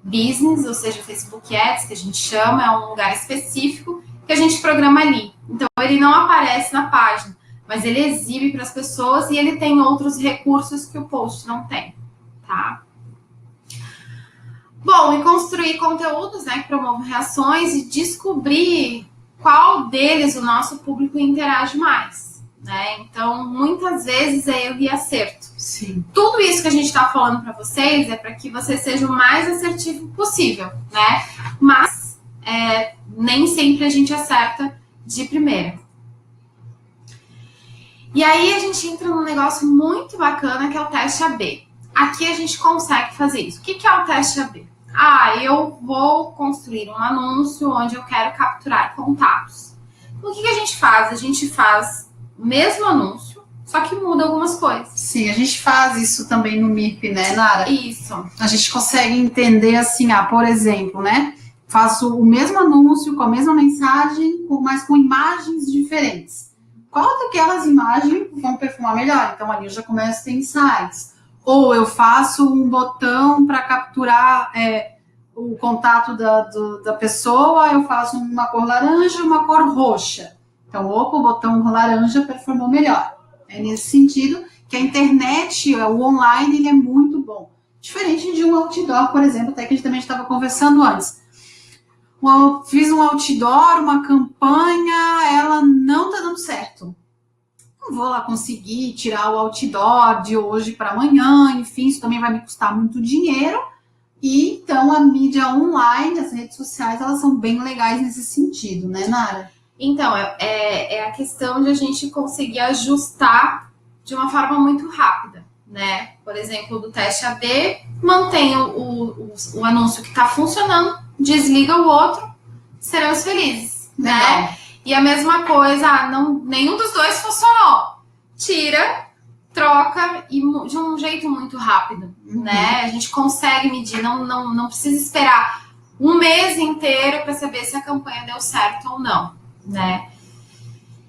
Business, ou seja, o Facebook Ads, que a gente chama, é um lugar específico que a gente programa ali. Então, ele não aparece na página, mas ele exibe para as pessoas e ele tem outros recursos que o post não tem, tá? Bom, e construir conteúdos, né, que promovam reações e descobrir qual deles o nosso público interage mais, né? Então, muitas vezes é erro e acerto. Sim. Tudo isso que a gente está falando para vocês é para que você seja o mais assertivo possível, né? Mas nem sempre a gente acerta de primeira. E aí a gente entra num negócio muito bacana que é o teste AB. Aqui a gente consegue fazer isso. O que é o teste AB? Eu vou construir um anúncio onde eu quero capturar contatos. O que a gente faz? A gente faz mesmo anúncio, só que muda algumas coisas. Sim, a gente faz isso também no MIRP, né, Nara? Isso. A gente consegue entender assim, por exemplo, né? Faço o mesmo anúncio com a mesma mensagem, mas com imagens diferentes. Qual daquelas imagens vão perfumar melhor? Então ali eu já começo a ter insights. Ou eu faço um botão para capturar o contato da pessoa, eu faço uma cor laranja e uma cor roxa. Então, opa, o botão laranja performou melhor. É nesse sentido que a internet, o online, ele é muito bom. Diferente de um outdoor, por exemplo, até que a gente também estava conversando antes. Fiz um outdoor, uma campanha, ela não está dando certo. Não vou lá conseguir tirar o outdoor de hoje para amanhã, enfim, isso também vai me custar muito dinheiro. E então a mídia online, as redes sociais, elas são bem legais nesse sentido, né, Nara? Então, é a questão de a gente conseguir ajustar de uma forma muito rápida, né? Por exemplo, do teste A/B, mantém o anúncio que está funcionando, desliga o outro, seremos felizes, Legal. né? E a mesma coisa, nenhum dos dois funcionou. Tira, troca e de um jeito muito rápido, né? A gente consegue medir, não precisa esperar um mês inteiro para saber se a campanha deu certo ou não, né?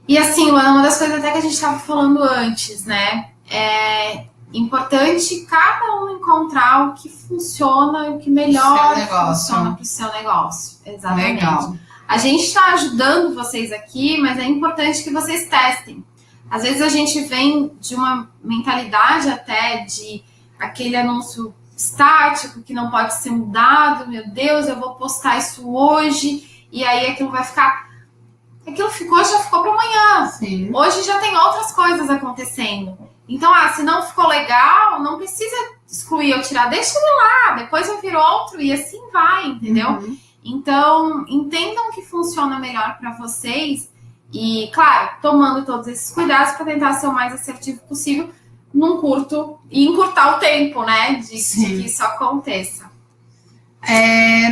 E assim, uma das coisas até que a gente estava falando antes, né? É importante cada um encontrar o que funciona, o que melhor funciona para o seu negócio. Exatamente. Legal. A gente está ajudando vocês aqui, mas é importante que vocês testem. Às vezes a gente vem de uma mentalidade até de aquele anúncio estático que não pode ser mudado. Meu Deus, eu vou postar isso hoje e aí aquilo vai ficar... Aquilo já ficou para amanhã. Sim. Hoje já tem outras coisas acontecendo. Então, se não ficou legal, não precisa excluir ou tirar. Deixa ele lá, depois vai vir outro e assim vai, entendeu? Uhum. Então, entendam o que funciona melhor para vocês e, claro, tomando todos esses cuidados para tentar ser o mais assertivo possível e encurtar o tempo, né, de que isso aconteça.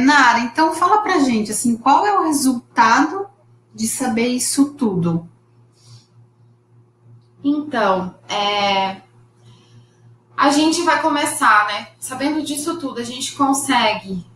Nara, então fala pra gente, assim, qual é o resultado de saber isso tudo? Então, a gente vai começar, né? Sabendo disso tudo, a gente consegue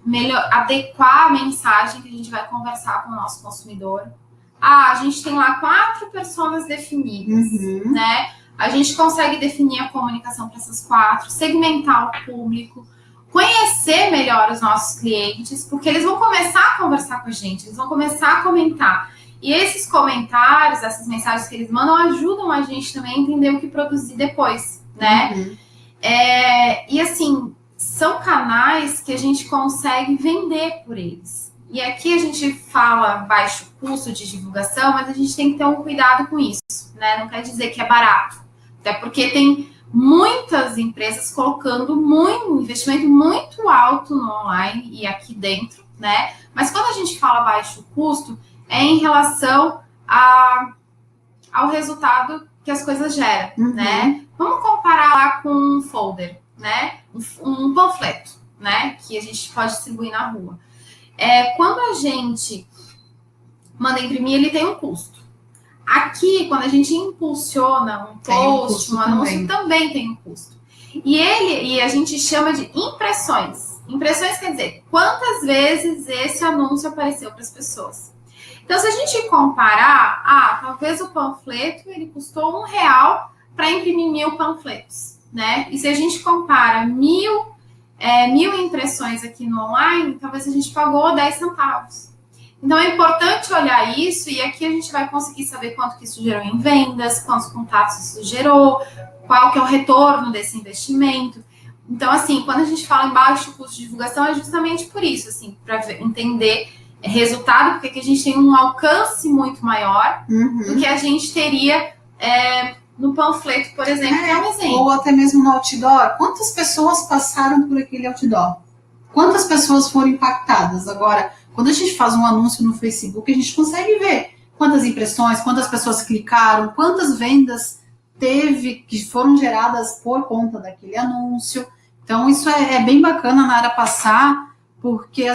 adequar a mensagem que a gente vai conversar com o nosso consumidor. A gente tem lá 4 personas definidas, né? A gente consegue definir a comunicação para essas 4, segmentar o público, conhecer melhor os nossos clientes, porque eles vão começar a conversar com a gente, eles vão começar a comentar. E esses comentários, essas mensagens que eles mandam, ajudam a gente também a entender o que produzir depois, né? E assim, são canais que a gente consegue vender por eles. E aqui a gente fala baixo custo de divulgação, mas a gente tem que ter um cuidado com isso, né? Não quer dizer que é barato. Até porque tem muitas empresas colocando um investimento muito alto no online e aqui dentro, né? Mas quando a gente fala baixo custo, é em relação ao resultado que as coisas geram, né? Vamos comparar lá com um folder, né? Um panfleto, né? Que a gente pode distribuir na rua. Quando a gente manda imprimir, ele tem um custo. Aqui, quando a gente impulsiona um post, um anúncio, também tem um custo. E a gente chama de impressões. Impressões quer dizer quantas vezes esse anúncio apareceu para as pessoas. Então, se a gente comparar, talvez o panfleto ele custou R$1 para imprimir 1000 panfletos, né? E se a gente compara 1000 impressões aqui no online, talvez a gente pagou 10 centavos. Então, é importante olhar isso e aqui a gente vai conseguir saber quanto que isso gerou em vendas, quantos contatos isso gerou, qual que é o retorno desse investimento. Então, assim, quando a gente fala em baixo custo de divulgação, é justamente por isso, assim, para entender resultado, porque aqui a gente tem um alcance muito maior do que a gente teria no panfleto, por exemplo, que é um exemplo. Ou até mesmo no outdoor. Quantas pessoas passaram por aquele outdoor? Quantas pessoas foram impactadas? Agora, quando a gente faz um anúncio no Facebook, a gente consegue ver quantas impressões, quantas pessoas clicaram, quantas vendas que foram geradas por conta daquele anúncio. Então, isso é bem bacana na área passar, porque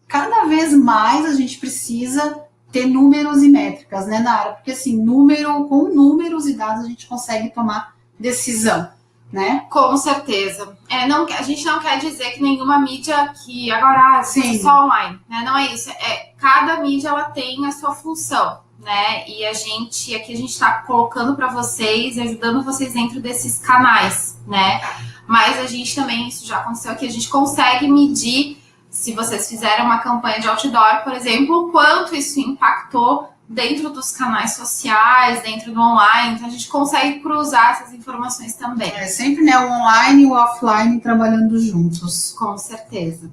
cada vez mais a gente precisa ter números e métricas, né, Nara? Porque assim, com números e dados a gente consegue tomar decisão, né? Com certeza. A gente não quer dizer que nenhuma mídia que agora é só online, né? Não é isso. Cada mídia ela tem a sua função, né? E aqui a gente está colocando para vocês, ajudando vocês dentro desses canais, né? Mas a gente também, isso já aconteceu aqui, a gente consegue medir, se vocês fizerem uma campanha de outdoor, por exemplo, o quanto isso impactou dentro dos canais sociais, dentro do online. Então a gente consegue cruzar essas informações também. Sempre, né, o online e o offline trabalhando juntos. Com certeza.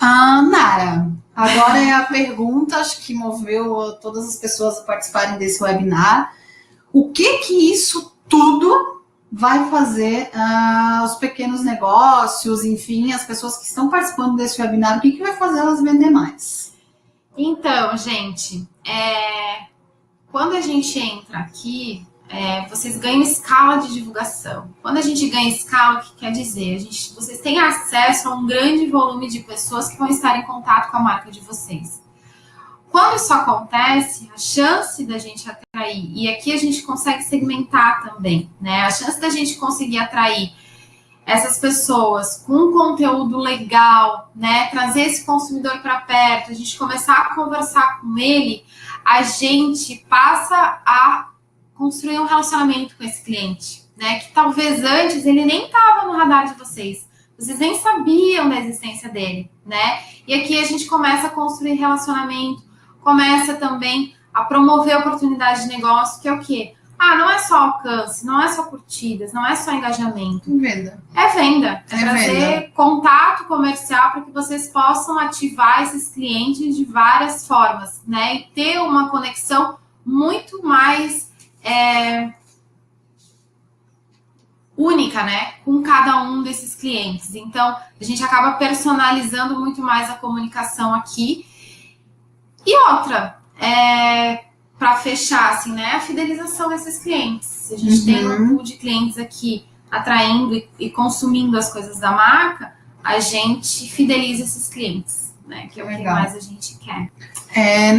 Nara, agora é a pergunta, acho que moveu todas as pessoas a participarem desse webinar. O que isso tudo vai fazer os pequenos negócios, enfim, as pessoas que estão participando desse webinar, o que vai fazer elas vender mais? Então, gente, quando a gente entra aqui, vocês ganham escala de divulgação. Quando a gente ganha escala, o que quer dizer? Vocês têm acesso a um grande volume de pessoas que vão estar em contato com a marca de vocês. Quando isso acontece, a chance da gente atrair, e aqui a gente consegue segmentar também, né? A chance da gente conseguir atrair essas pessoas com um conteúdo legal, né? Trazer esse consumidor para perto, a gente começar a conversar com ele, a gente passa a construir um relacionamento com esse cliente, né? Que talvez antes ele nem estava no radar de vocês nem sabiam da existência dele, né? E aqui a gente começa a construir relacionamento, começa também a promover oportunidade de negócio, que é o quê? Não é só alcance, não é só curtidas, não é só engajamento. Venda. É venda. É trazer contato comercial para que vocês possam ativar esses clientes de várias formas, né? E ter uma conexão muito mais única, né? Com cada um desses clientes. Então, a gente acaba personalizando muito mais a comunicação aqui. E outra, para fechar, assim, né? A fidelização desses clientes. Se a gente tem um pool de clientes aqui atraindo e consumindo as coisas da marca, a gente fideliza esses clientes, né? Que é o que mais a gente quer.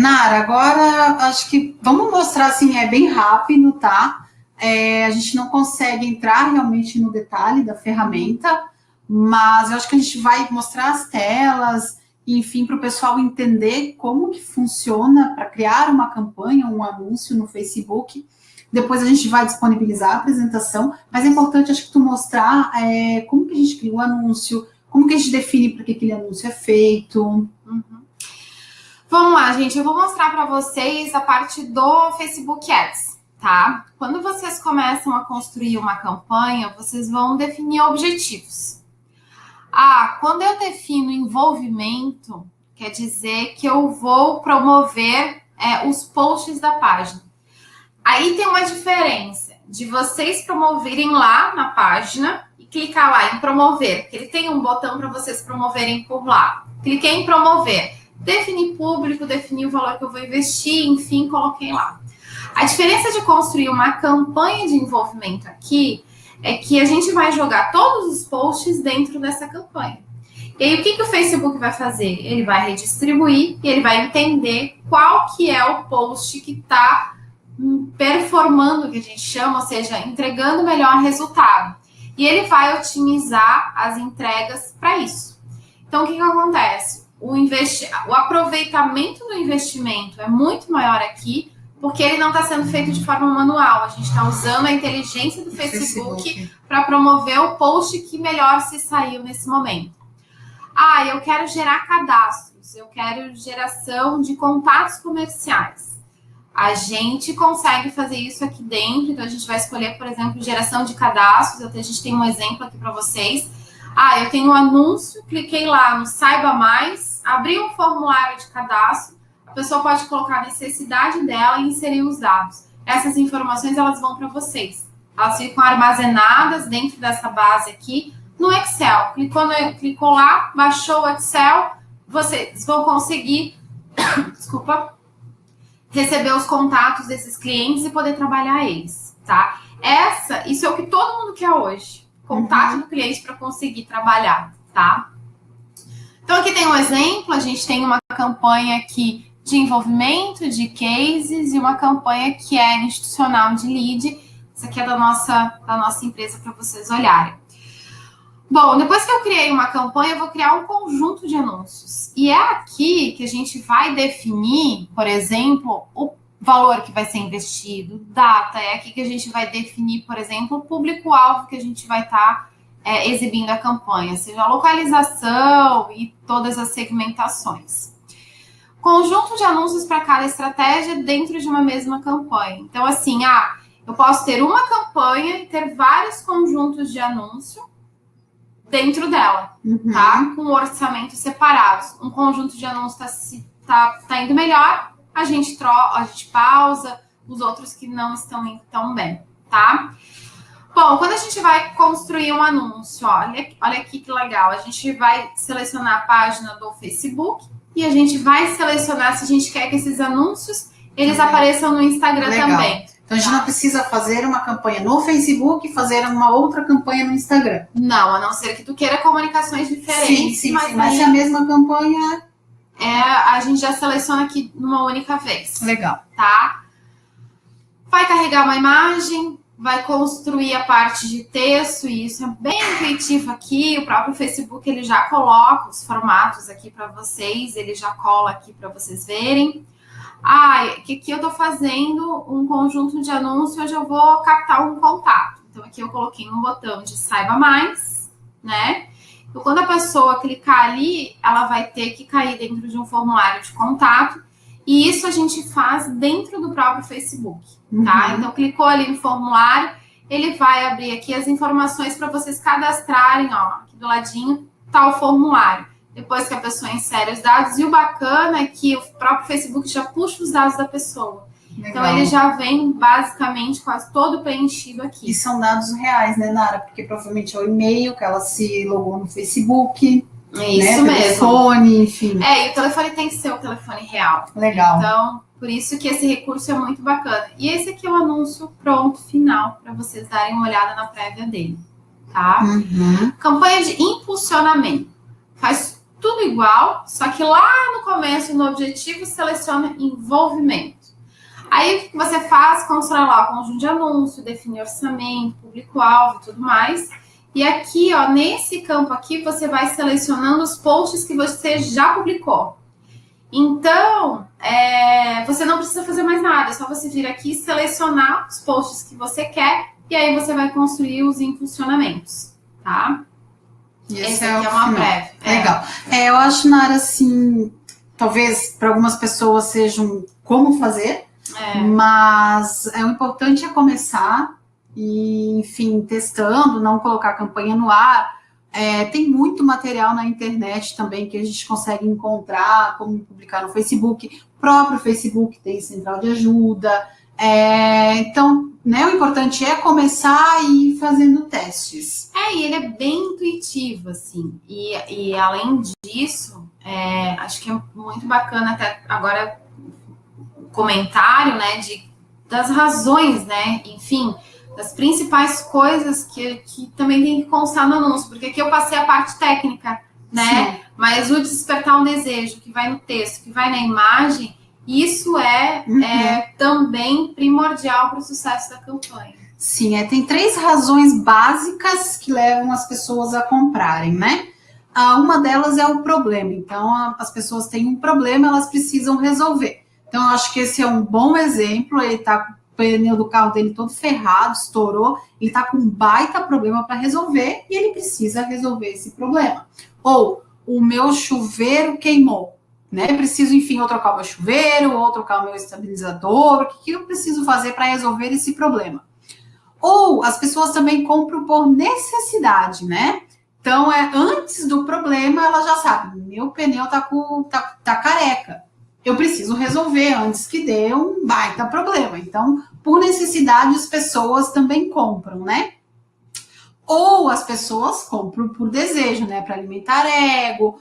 Nara, agora acho que vamos mostrar, assim, bem rápido, tá? A gente não consegue entrar realmente no detalhe da ferramenta, mas eu acho que a gente vai mostrar as telas, enfim, para o pessoal entender como que funciona para criar uma campanha, um anúncio no Facebook. Depois a gente vai disponibilizar a apresentação, mas é importante, acho que tu mostrar como que a gente cria o anúncio, como que a gente define para que aquele anúncio é feito. Vamos lá, gente, eu vou mostrar para vocês a parte do Facebook Ads. Tá? Quando vocês começam a construir uma campanha, vocês vão definir objetivos. Quando eu defino envolvimento, quer dizer que eu vou promover os posts da página. Aí tem uma diferença de vocês promoverem lá na página e clicar lá em promover, porque ele tem um botão para vocês promoverem por lá. Cliquei em promover, definir público, definir o valor que eu vou investir, enfim, coloquei lá. A diferença de construir uma campanha de envolvimento aqui é que a gente vai jogar todos os posts dentro dessa campanha. E aí, o que o Facebook vai fazer? Ele vai redistribuir e ele vai entender qual que é o post que está performando, que a gente chama, ou seja, entregando o melhor resultado. E ele vai otimizar as entregas para isso. Então, o que acontece? O aproveitamento do investimento é muito maior aqui, porque ele não está sendo feito de forma manual. A gente está usando a inteligência do Facebook para promover o post que melhor se saiu nesse momento. Eu quero gerar cadastros, eu quero geração de contatos comerciais. A gente consegue fazer isso aqui dentro, então a gente vai escolher, por exemplo, geração de cadastros. A gente tem um exemplo aqui para vocês. Eu tenho um anúncio, cliquei lá no Saiba Mais, abri um formulário de cadastro. A pessoa pode colocar a necessidade dela e inserir os dados. Essas informações, elas vão para vocês. Elas ficam armazenadas dentro dessa base aqui no Excel. Clicou lá, baixou o Excel, vocês vão conseguir, receber os contatos desses clientes e poder trabalhar eles, tá? Isso é o que todo mundo quer hoje. Contato do cliente para conseguir trabalhar, tá? Então, aqui tem um exemplo. A gente tem uma campanha que de envolvimento, de cases e uma campanha que é institucional de lead. Isso aqui é da nossa empresa para vocês olharem. Bom, depois que eu criei uma campanha, eu vou criar um conjunto de anúncios. E é aqui que a gente vai definir, por exemplo, o valor que vai ser investido, data. É aqui que a gente vai definir, por exemplo, o público-alvo que a gente vai estar exibindo a campanha, seja a localização e todas as segmentações. Conjunto de anúncios para cada estratégia dentro de uma mesma campanha. Então, assim, eu posso ter uma campanha e ter vários conjuntos de anúncio dentro dela, tá? Com orçamentos separados. Um conjunto de anúncios tá indo melhor, a gente pausa, os outros que não estão indo tão bem, tá? Bom, quando a gente vai construir um anúncio, olha aqui que legal, a gente vai selecionar a página do Facebook e a gente vai selecionar se a gente quer que esses anúncios eles apareçam no Instagram também. Então, a gente não precisa fazer uma campanha no Facebook e fazer uma outra campanha no Instagram. Não, a não ser que tu queira comunicações diferentes. Sim, mas se a mesma campanha... a gente já seleciona aqui numa única vez. Legal. Tá? Vai carregar uma imagem, vai construir a parte de texto, e isso é bem intuitivo aqui. O próprio Facebook, ele já coloca os formatos aqui para vocês, ele já cola aqui para vocês verem. Que aqui eu estou fazendo um conjunto de anúncios onde eu vou captar um contato. Então, aqui eu coloquei um botão de saiba mais, né? Então, quando a pessoa clicar ali, ela vai ter que cair dentro de um formulário de contato. E isso a gente faz dentro do próprio Facebook, tá? Então, clicou ali no formulário, ele vai abrir aqui as informações para vocês cadastrarem, aqui do ladinho tá o formulário. Depois que a pessoa insere os dados. E o bacana é que o próprio Facebook já puxa os dados da pessoa. Legal. Então, ele já vem basicamente quase todo preenchido aqui. E são dados reais, né, Nara? Porque provavelmente é o e-mail que ela se logou no Facebook. É isso mesmo. Telefone, enfim. E o telefone tem que ser o telefone real. Legal. Então, por isso que esse recurso é muito bacana. E esse aqui é o anúncio pronto, final, para vocês darem uma olhada na prévia dele, tá? Campanha de impulsionamento. Faz tudo igual, só que lá no começo, no objetivo, seleciona envolvimento. Aí, o que você faz? Constrói lá o conjunto de anúncio, define orçamento, público-alvo e tudo mais. E aqui, nesse campo aqui, você vai selecionando os posts que você já publicou. Então, você não precisa fazer mais nada, é só você vir aqui e selecionar os posts que você quer, e aí você vai construir os impulsionamentos, tá? Esse aqui é uma prévia. Legal. Eu acho, Nara, assim, talvez para algumas pessoas sejam como fazer, mas o importante é começar e, enfim, testando, não colocar a campanha no ar. Tem muito material na internet também que a gente consegue encontrar, como publicar no Facebook. O próprio Facebook tem central de ajuda. Então, né, o importante é começar e ir fazendo testes. E ele é bem intuitivo, assim. E além disso, acho que é muito bacana até agora o comentário, né, das razões, né, enfim, das principais coisas que também tem que constar no anúncio, porque aqui eu passei a parte técnica, né, sim, mas o despertar um desejo que vai no texto, que vai na imagem, isso é também primordial para o sucesso da campanha. Sim, tem 3 razões básicas que levam as pessoas a comprarem, né? Uma delas é o problema. Então, as pessoas têm um problema, elas precisam resolver. Então, eu acho que esse é um bom exemplo. Ele está com o pneu do carro dele todo ferrado, estourou. Ele está com um baita problema para resolver e ele precisa resolver esse problema. Ou, o meu chuveiro queimou. Né? Preciso, enfim, ou trocar o meu chuveiro, ou trocar o meu estabilizador, o que eu preciso fazer para resolver esse problema? Ou as pessoas também compram por necessidade, né? Então, antes do problema, ela já sabe, meu pneu tá careca. Eu preciso resolver antes que dê um baita problema. Então, por necessidade, as pessoas também compram, né? Ou as pessoas compram por desejo, né? Para alimentar ego,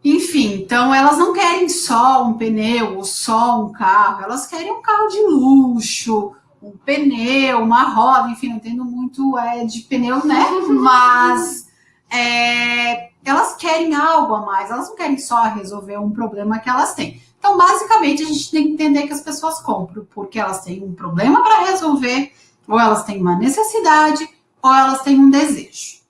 enfim, então elas não querem só um pneu ou só um carro, elas querem um carro de luxo, um pneu, uma roda, enfim, não entendo muito de pneu, né? Mas elas querem algo a mais, elas não querem só resolver um problema que elas têm. Então, basicamente, a gente tem que entender que as pessoas compram porque elas têm um problema para resolver, ou elas têm uma necessidade, ou elas têm um desejo.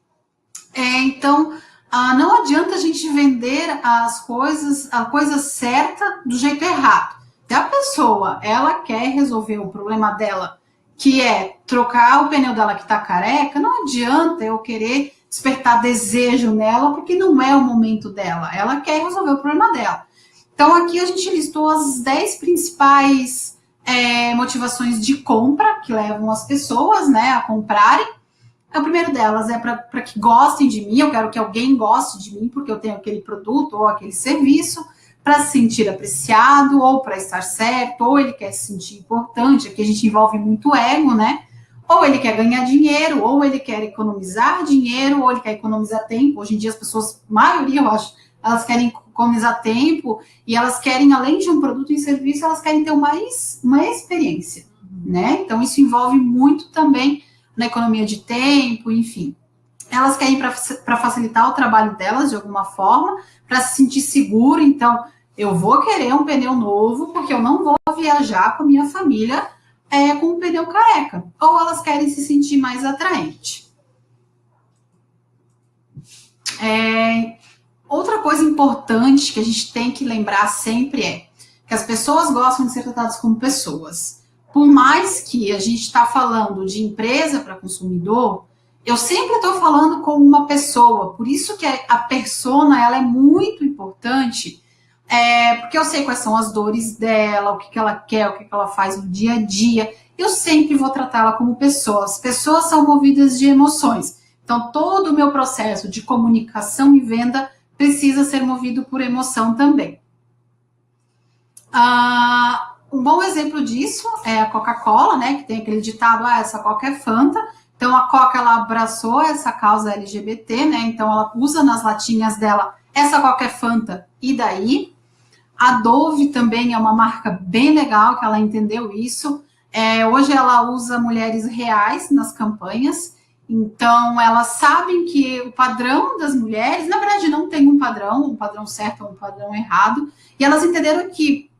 Então, não adianta a gente vender as coisas, a coisa certa do jeito errado. Se a pessoa, ela quer resolver o problema dela, que é trocar o pneu dela que está careca, não adianta eu querer despertar desejo nela, porque não é o momento dela. Ela quer resolver o problema dela. Então, aqui a gente listou as 10 principais motivações de compra que levam as pessoas, né, a comprarem. O primeiro delas é para que gostem de mim, eu quero que alguém goste de mim, porque eu tenho aquele produto ou aquele serviço, para se sentir apreciado, ou para estar certo, ou ele quer se sentir importante, aqui a gente envolve muito ego, né? Ou ele quer ganhar dinheiro, ou ele quer economizar dinheiro, ou ele quer economizar tempo. Hoje em dia as pessoas, maioria eu acho, elas querem economizar tempo, e elas querem, além de um produto e serviço, elas querem ter uma experiência, né? Então isso envolve muito também na economia de tempo, enfim. Elas querem para facilitar o trabalho delas de alguma forma, para se sentir seguro. Então, eu vou querer um pneu novo, porque eu não vou viajar com a minha família com um pneu careca. Ou elas querem se sentir mais atraente. Outra coisa importante que a gente tem que lembrar sempre é que as pessoas gostam de ser tratadas como pessoas. Por mais que a gente está falando de empresa para consumidor, eu sempre estou falando com uma pessoa. Por isso que a persona ela é muito importante, porque eu sei quais são as dores dela, o que ela quer, o que ela faz no dia a dia. Eu sempre vou tratá-la como pessoa. As pessoas são movidas de emoções. Então, todo o meu processo de comunicação e venda precisa ser movido por emoção também. Um bom exemplo disso é a Coca-Cola, né, que tem aquele ditado, essa Coca é Fanta. Então, a Coca, ela abraçou essa causa LGBT, né, então ela usa nas latinhas dela, essa Coca é Fanta, e daí? A Dove também é uma marca bem legal, que ela entendeu isso. Hoje ela usa mulheres reais nas campanhas, então elas sabem que o padrão das mulheres, na verdade não tem um padrão certo ou um padrão errado, e elas entenderam que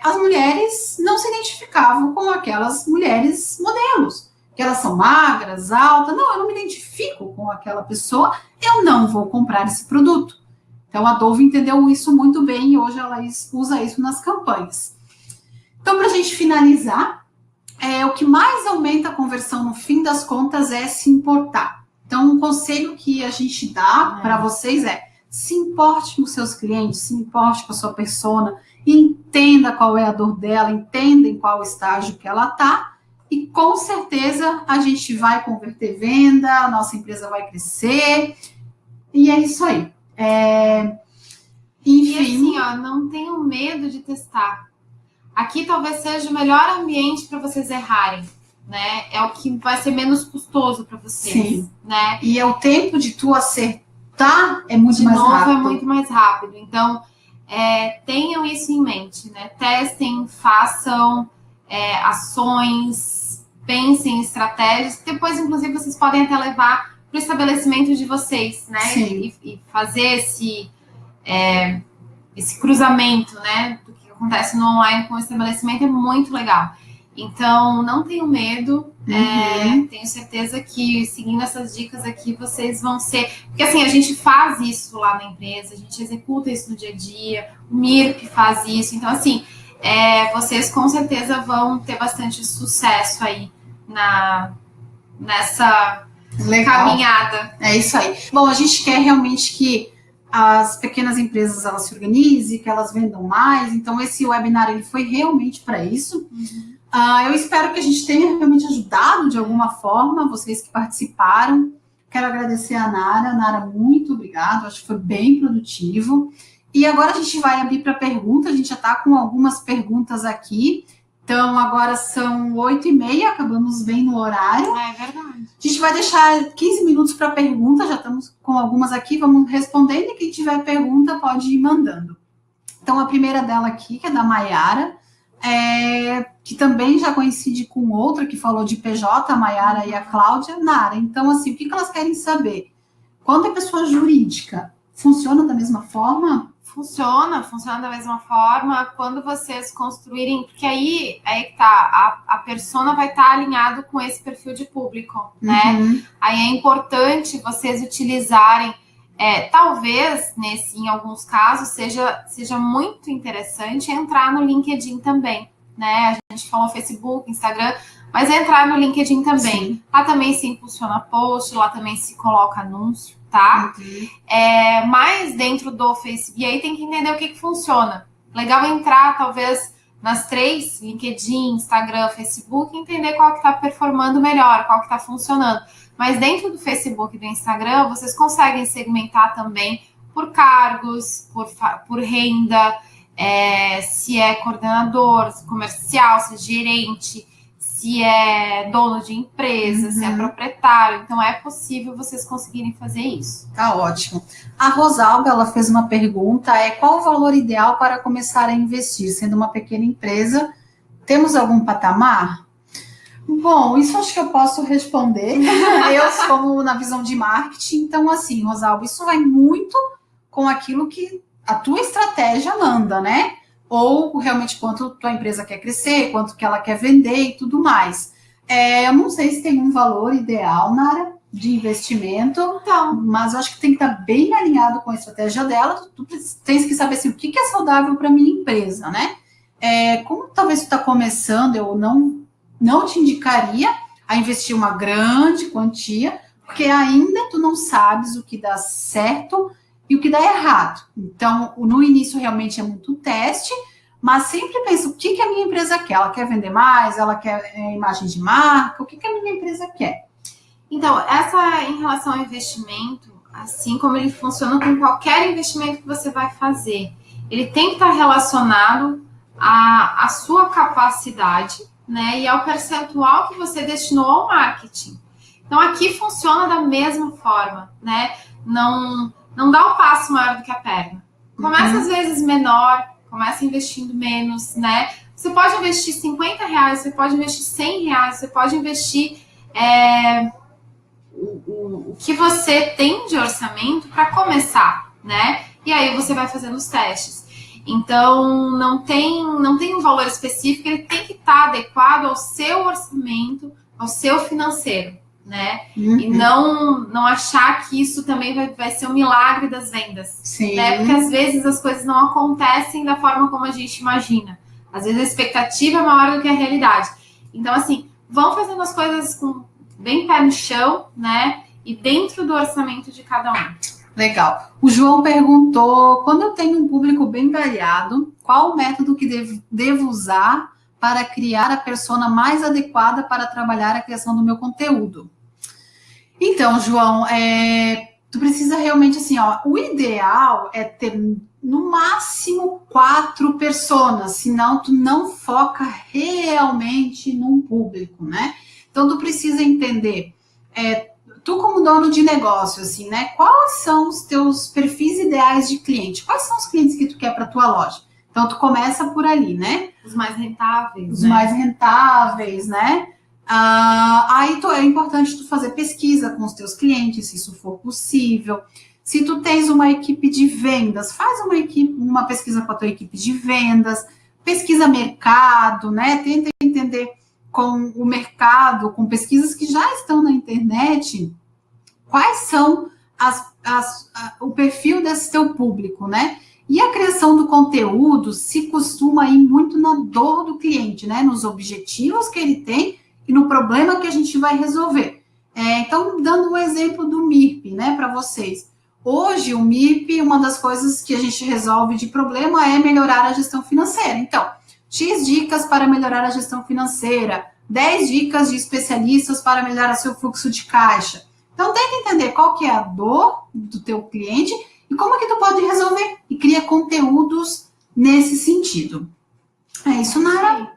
as mulheres não se identificavam com aquelas mulheres modelos, que elas são magras, altas. Não, eu não me identifico com aquela pessoa, eu não vou comprar esse produto. Então a Dove entendeu isso muito bem e hoje ela usa isso nas campanhas. Então, para a gente finalizar, o que mais aumenta a conversão no fim das contas é se importar. Então, um conselho que a gente dá para vocês se importe com seus clientes, se importe com a sua persona, entenda qual é a dor dela, entenda em qual estágio que ela está, e com certeza a gente vai converter venda, a nossa empresa vai crescer, e é isso aí. Enfim. E assim, não tenham medo de testar. Aqui talvez seja o melhor ambiente para vocês errarem, né? É o que vai ser menos custoso para vocês. Sim. Né? E o tempo de tu acertar é muito mais rápido. É muito mais rápido. Então, tenham isso em mente, né? Testem, façam ações, pensem em estratégias. Depois, inclusive, vocês podem até levar para o estabelecimento de vocês, né? Sim. E fazer esse cruzamento, né? Do que acontece no online com o estabelecimento é muito legal. Então, não tenham medo. Tenho certeza que seguindo essas dicas aqui, vocês vão ser... Porque assim, a gente faz isso lá na empresa, a gente executa isso no dia a dia, o MIRP faz isso. Então, assim, vocês com certeza vão ter bastante sucesso aí nessa caminhada. É isso aí. Bom, a gente quer realmente que as pequenas empresas elas se organizem, que elas vendam mais. Então, esse webinar ele foi realmente para isso. Eu espero que a gente tenha realmente ajudado de alguma forma vocês que participaram. Quero agradecer a Nara. Nara, muito obrigado. Acho que foi bem produtivo. E agora a gente vai abrir para pergunta. A gente já está com algumas perguntas aqui. Então, agora são 8h30, acabamos bem no horário. É verdade. A gente vai deixar 15 minutos para pergunta, já estamos com algumas aqui, vamos respondendo, e quem tiver pergunta pode ir mandando. Então, a primeira dela aqui, que é da Maiara, que também já coincide com outra que falou de PJ, a Maiara e a Cláudia. Nara, então, assim, o que elas querem saber? Quando é pessoa jurídica, funciona da mesma forma? Funciona da mesma forma quando vocês construírem, porque aí que tá, a persona vai estar alinhado com esse perfil de público, né? Aí é importante vocês utilizarem, talvez, em alguns casos, seja muito interessante entrar no LinkedIn também, né? A gente falou Facebook, Instagram, mas entrar no LinkedIn também. Sim. Lá também se impulsiona post, lá também se coloca anúncio, tá? Mas dentro do Facebook, e aí tem que entender o que funciona. Legal entrar, talvez, nas 3, LinkedIn, Instagram, Facebook, entender qual que está performando melhor, qual que está funcionando. Mas dentro do Facebook e do Instagram, vocês conseguem segmentar também por cargos, por renda, se é coordenador comercial, se é gerente, se é dono de empresa, se é proprietário. Então, é possível vocês conseguirem fazer isso. Tá ótimo. A Rosalba, ela fez uma pergunta, qual o valor ideal para começar a investir? Sendo uma pequena empresa, temos algum patamar? Bom, isso acho que eu posso responder. Eu, como na visão de marketing, então, assim, Rosalba, isso vai muito com aquilo que a tua estratégia manda, né? Ou realmente quanto tua empresa quer crescer, quanto que ela quer vender e tudo mais. Eu não sei se tem um valor ideal na área de investimento, então, mas eu acho que tem que estar bem alinhado com a estratégia dela. Tu tens que saber assim, o que é saudável para minha empresa, né? Como talvez tu está começando, eu não te indicaria a investir uma grande quantia, porque ainda tu não sabes o que dá certo e o que dá errado. Então, no início realmente é muito teste, mas sempre pensa, o que a minha empresa quer? Ela quer vender mais? Ela quer imagem de marca? O que a minha empresa quer? Então, em relação ao investimento, assim como ele funciona com qualquer investimento que você vai fazer, ele tem que estar relacionado à sua capacidade, né, e ao percentual que você destinou ao marketing. Então, aqui funciona da mesma forma, né? Não dá um passo maior do que a perna. Começa às vezes menor, começa investindo menos, né? Você pode investir R$50, você pode investir R$100, você pode investir o que você tem de orçamento para começar, né? E aí você vai fazendo os testes. Então, não tem um valor específico, ele tem que estar adequado ao seu orçamento, ao seu financeiro, né? E não achar que isso também vai ser um milagre das vendas. Sim. Né? Porque às vezes as coisas não acontecem da forma como a gente imagina. Às vezes a expectativa é maior do que a realidade. Então, assim, vão fazendo as coisas com bem pé no chão, né? E dentro do orçamento de cada um. Legal. O João perguntou, quando eu tenho um público bem variado, qual o método que devo usar para criar a persona mais adequada para trabalhar a criação do meu conteúdo? Então, João, tu precisa realmente, assim, o ideal é ter no máximo 4 personas, senão tu não foca realmente num público, né? Então, tu precisa entender, tu como dono de negócio, assim, né? Quais são os teus perfis ideais de cliente? Quais são os clientes que tu quer para tua loja? Então, tu começa por ali, né? Os mais rentáveis. Os mais rentáveis, né? Aí é importante tu fazer pesquisa com os teus clientes, se isso for possível. Se tu tens uma equipe de vendas, faz uma pesquisa com a tua equipe de vendas, pesquisa mercado, né? Tenta entender com o mercado, com pesquisas que já estão na internet, quais são o perfil desse teu público, né? E a criação do conteúdo se costuma ir muito na dor do cliente, né? Nos objetivos que ele tem e no problema que a gente vai resolver. Então, dando um exemplo do MIRP, né, para vocês. Hoje, o MIRP, uma das coisas que a gente resolve de problema é melhorar a gestão financeira. Então, X dicas para melhorar a gestão financeira, 10 dicas de especialistas para melhorar seu fluxo de caixa. Então, tenta entender qual que é a dor do teu cliente e como é que tu pode resolver. E cria conteúdos nesse sentido. É isso, Nara.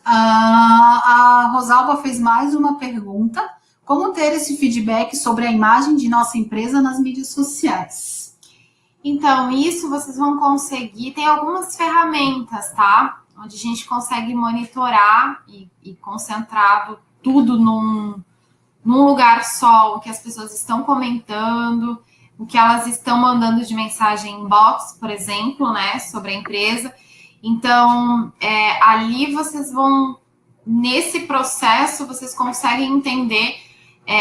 A Rosalba fez mais uma pergunta. Como ter esse feedback sobre a imagem de nossa empresa nas mídias sociais? Então, isso vocês vão conseguir. Tem algumas ferramentas, tá? Onde a gente consegue monitorar e concentrar tudo num lugar só o que as pessoas estão comentando, o que elas estão mandando de mensagem inbox, por exemplo, né, sobre a empresa. Então, ali vocês vão, nesse processo, vocês conseguem entender,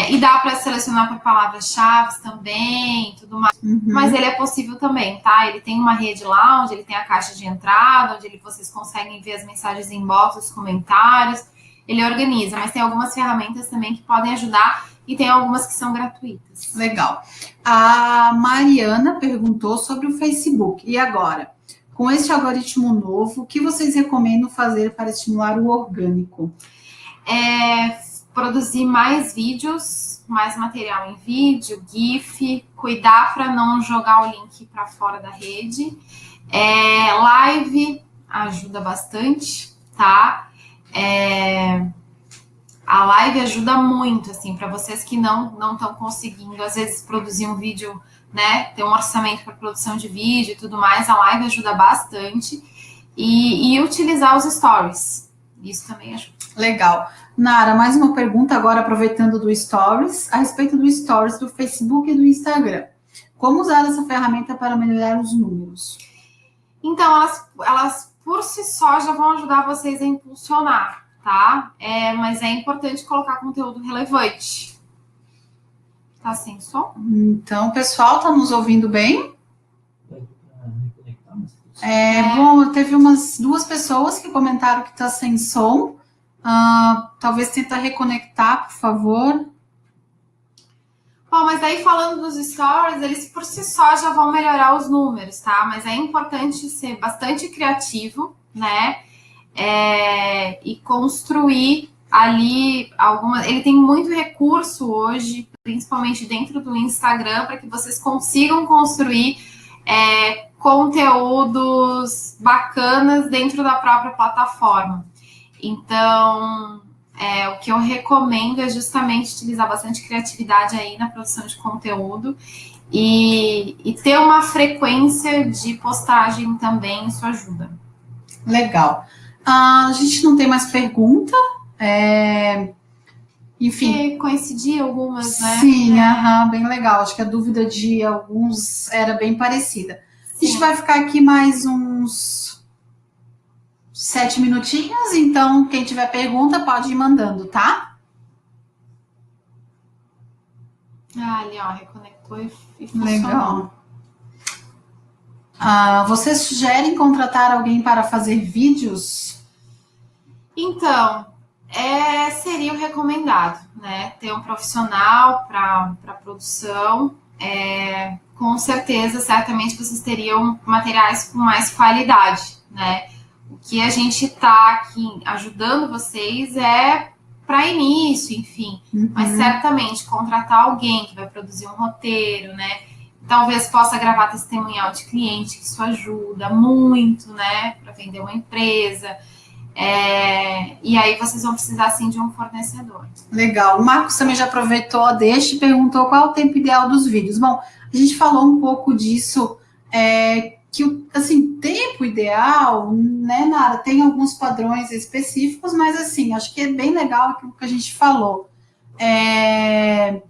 e dá para selecionar por palavras-chave também, tudo mais. Mas ele é possível também, tá? Ele tem uma rede lá, onde ele tem a caixa de entrada, onde vocês conseguem ver as mensagens inbox, os comentários. Ele organiza, mas tem algumas ferramentas também que podem ajudar e tem algumas que são gratuitas. Legal. A Mariana perguntou sobre o Facebook. E agora? Com este algoritmo novo, o que vocês recomendam fazer para estimular o orgânico? Produzir mais vídeos, mais material em vídeo, GIF, cuidar para não jogar o link para fora da rede. Live ajuda bastante, tá? A live ajuda muito, assim, para vocês que não estão conseguindo, às vezes, produzir um vídeo, né? Ter um orçamento para produção de vídeo e tudo mais, a live ajuda bastante. E utilizar os stories, isso também ajuda. Legal. Nara, mais uma pergunta agora, aproveitando do Stories, a respeito do Stories do Facebook e do Instagram. Como usar essa ferramenta para melhorar os números? Então, elas por si só já vão ajudar vocês a impulsionar, tá? Mas é importante colocar conteúdo relevante. Tá sem som? Então, pessoal, tá nos ouvindo bem? Bom, teve umas 2 pessoas que comentaram que tá sem som. Talvez tenta reconectar, por favor. Bom, mas aí falando dos stories, eles por si só já vão melhorar os números, tá? Mas é importante ser bastante criativo, né? E construir ali algumas... Ele tem muito recurso hoje, principalmente dentro do Instagram, para que vocês consigam construir conteúdos bacanas dentro da própria plataforma. Então, o que eu recomendo é justamente utilizar bastante criatividade aí na produção de conteúdo e ter uma frequência de postagem também, isso ajuda. Legal. A gente não tem mais pergunta, enfim. Coincidir algumas, né? Sim, bem legal. Acho que a dúvida de alguns era bem parecida. Sim. A gente vai ficar aqui mais uns 7 minutinhos, então quem tiver pergunta pode ir mandando, tá? Ali, ó, reconectou e funcionou. Legal. Vocês sugerem contratar alguém para fazer vídeos? Então, seria o recomendado, né? Ter um profissional para produção. Com certeza, certamente vocês teriam materiais com mais qualidade, né? O que a gente está aqui ajudando vocês para início, enfim. Mas certamente contratar alguém que vai produzir um roteiro, né? Talvez possa gravar testemunhal de cliente, que isso ajuda muito, né? Para vender uma empresa. E aí vocês vão precisar, sim, de um fornecedor. Legal. O Marcos também já aproveitou a deixa e perguntou qual é o tempo ideal dos vídeos. Bom, a gente falou um pouco disso, que, assim, tempo ideal, né, Nara, tem alguns padrões específicos, mas, assim, acho que é bem legal aquilo que a gente falou. É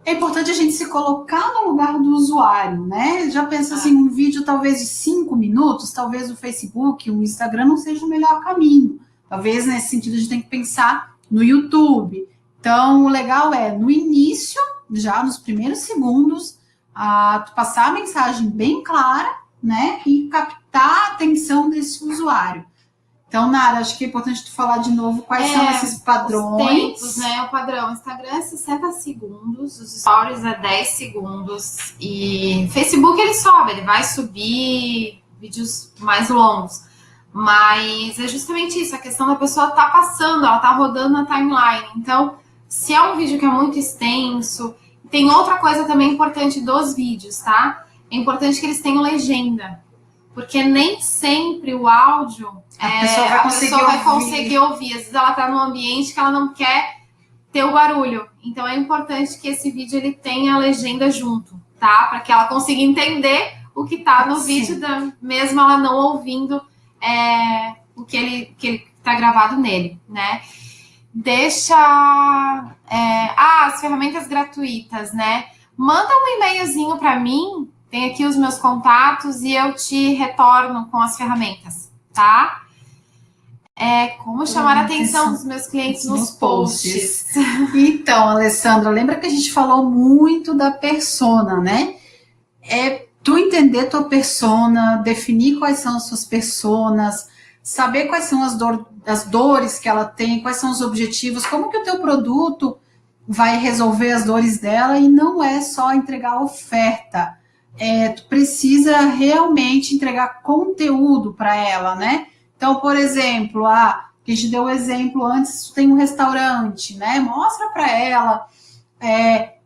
importante a gente se colocar no lugar do usuário, né? Já pensa assim, um vídeo talvez de 5 minutos, talvez o Facebook, o Instagram não seja o melhor caminho. Talvez, nesse sentido, a gente tem que pensar no YouTube. Então, o legal no início, já nos primeiros segundos, tu passar a mensagem bem clara, né? E captar a atenção desse usuário. Então, Nara, acho que é importante tu falar de novo quais são esses padrões. Os tempos, né? O padrão Instagram é 60 segundos, os stories é 10 segundos. E Facebook ele sobe, ele vai subir vídeos mais longos. Mas é justamente isso, a questão da pessoa tá passando, ela tá rodando na timeline. Então, se é um vídeo que é muito extenso... Tem outra coisa também importante dos vídeos, tá? É importante que eles tenham legenda. Porque nem sempre o áudio a pessoa vai conseguir ouvir. Às vezes ela está num ambiente que ela não quer ter o barulho. Então é importante que esse vídeo ele tenha a legenda junto, tá? Para que ela consiga entender o que está no vídeo, mesmo ela não ouvindo o que ele está gravado nele, né? deixa... as ferramentas gratuitas, né? Manda um e-mailzinho para mim, tem aqui os meus contatos e eu te retorno com as ferramentas, tá? Como chamar a atenção dos meus clientes nos posts. Então, Alessandra, lembra que a gente falou muito da persona, né? Tu entender tua persona, definir quais são as suas personas, saber quais são as dores que ela tem, quais são os objetivos, como que o teu produto vai resolver as dores dela, e não é só entregar oferta. Tu precisa realmente entregar conteúdo para ela, né? Então, por exemplo, a gente deu o exemplo antes, tu tem um restaurante, né? Mostra para ela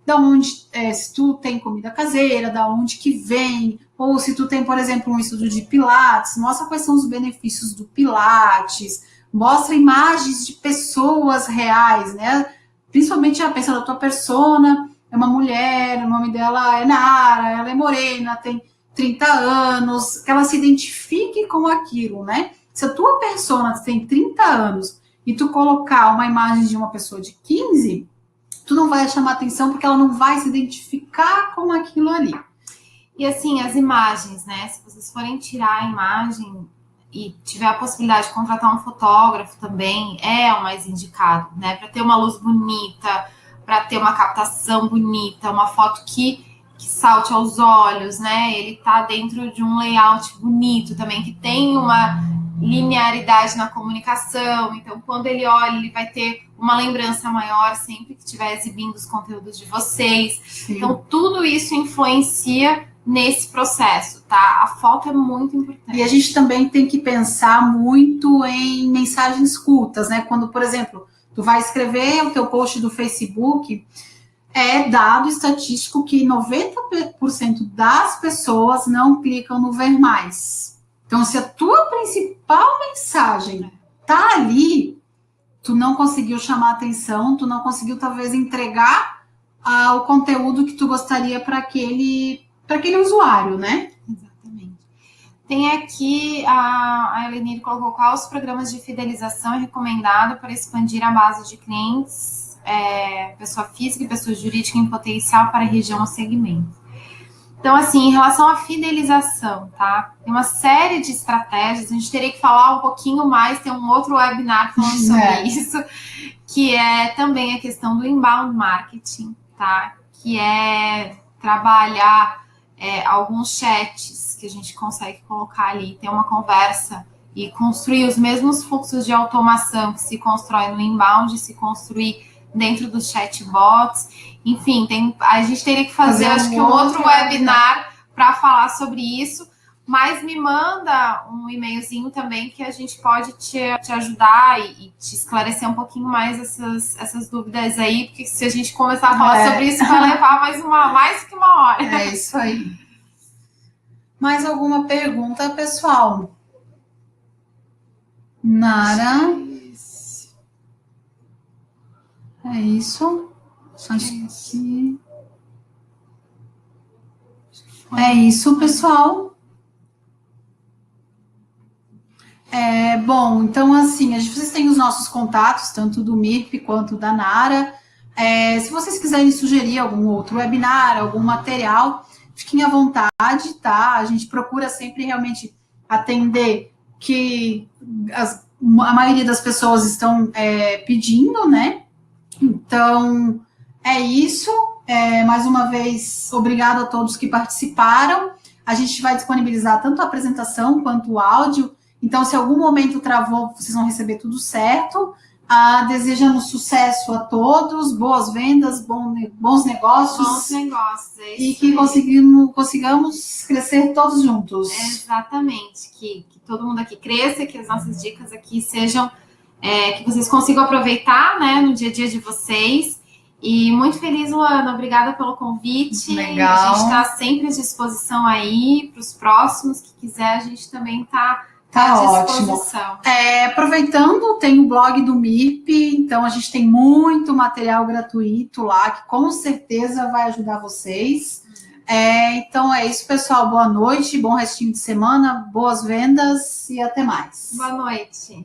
da onde, se tu tem comida caseira, da onde que vem, ou se tu tem, por exemplo, um estudo de Pilates, mostra quais são os benefícios do Pilates, mostra imagens de pessoas reais, né? Principalmente a pessoa da tua persona, é uma mulher, o nome dela é Nara, ela é morena, tem 30 anos, que ela se identifique com aquilo, né? Se a tua persona tem 30 anos e tu colocar uma imagem de uma pessoa de 15, tu não vai chamar atenção porque ela não vai se identificar com aquilo ali. E assim, as imagens, né? Se vocês forem tirar a imagem e tiver a possibilidade de contratar um fotógrafo também, é o mais indicado, né? Para ter uma luz bonita, para ter uma captação bonita, uma foto que salte aos olhos, né? Ele tá dentro de um layout bonito também, que tem uma linearidade na comunicação. Então, quando ele olha, ele vai ter uma lembrança maior sempre que estiver exibindo os conteúdos de vocês. Sim. Então, tudo isso influencia nesse processo, tá? A foto é muito importante. E a gente também tem que pensar muito em mensagens curtas, né? Quando, por exemplo, tu vai escrever o teu post do Facebook, é dado estatístico que 90% das pessoas não clicam no ver mais. Então, se a tua principal mensagem tá ali, tu não conseguiu chamar atenção, tu não conseguiu, talvez, entregar o conteúdo que tu gostaria para aquele usuário, né? Exatamente. Tem aqui, a Elenir colocou quais os programas de fidelização é recomendado para expandir a base de clientes, pessoa física e pessoa jurídica em potencial para a região ou segmento. Então, assim, em relação à fidelização, tá? Tem uma série de estratégias, a gente teria que falar um pouquinho mais, tem um outro webinar falando sobre isso, que é também a questão do inbound marketing, tá? Que é trabalhar alguns chats que a gente consegue colocar ali, ter uma conversa e construir os mesmos fluxos de automação que se constrói no inbound, se construir dentro dos chatbots. Enfim, a gente teria que fazer acho que um outro webinar para falar sobre isso, mas me manda um e-mailzinho também que a gente pode te ajudar e te esclarecer um pouquinho mais essas dúvidas aí, porque se a gente começar a falar sobre isso, vai levar mais que uma hora. É isso aí. Mais alguma pergunta, pessoal? Nara? É isso? É isso, pessoal. Bom, então assim, vocês têm os nossos contatos, tanto do MIRP quanto da Nara. Se vocês quiserem sugerir algum outro webinar, algum material, fiquem à vontade, tá? A gente procura sempre realmente atender que a maioria das pessoas estão pedindo, né? Então, é isso. Mais uma vez, obrigado a todos que participaram. A gente vai disponibilizar tanto a apresentação quanto o áudio. Então, se algum momento travou, vocês vão receber tudo certo. Desejamos sucesso a todos, boas vendas, bons negócios. Bons negócios, e que consigamos crescer todos juntos. Exatamente, que todo mundo aqui cresça, que as nossas dicas aqui sejam, que vocês consigam aproveitar, né, no dia a dia de vocês. E muito feliz, Luana, obrigada pelo convite. Legal. A gente está sempre à disposição aí para os próximos, que quiser, a gente também está à disposição. Ótimo. Aproveitando, tem o blog do MIRP, então a gente tem muito material gratuito lá, que com certeza vai ajudar vocês. Então é isso, pessoal. Boa noite, bom restinho de semana, boas vendas e até mais. Boa noite.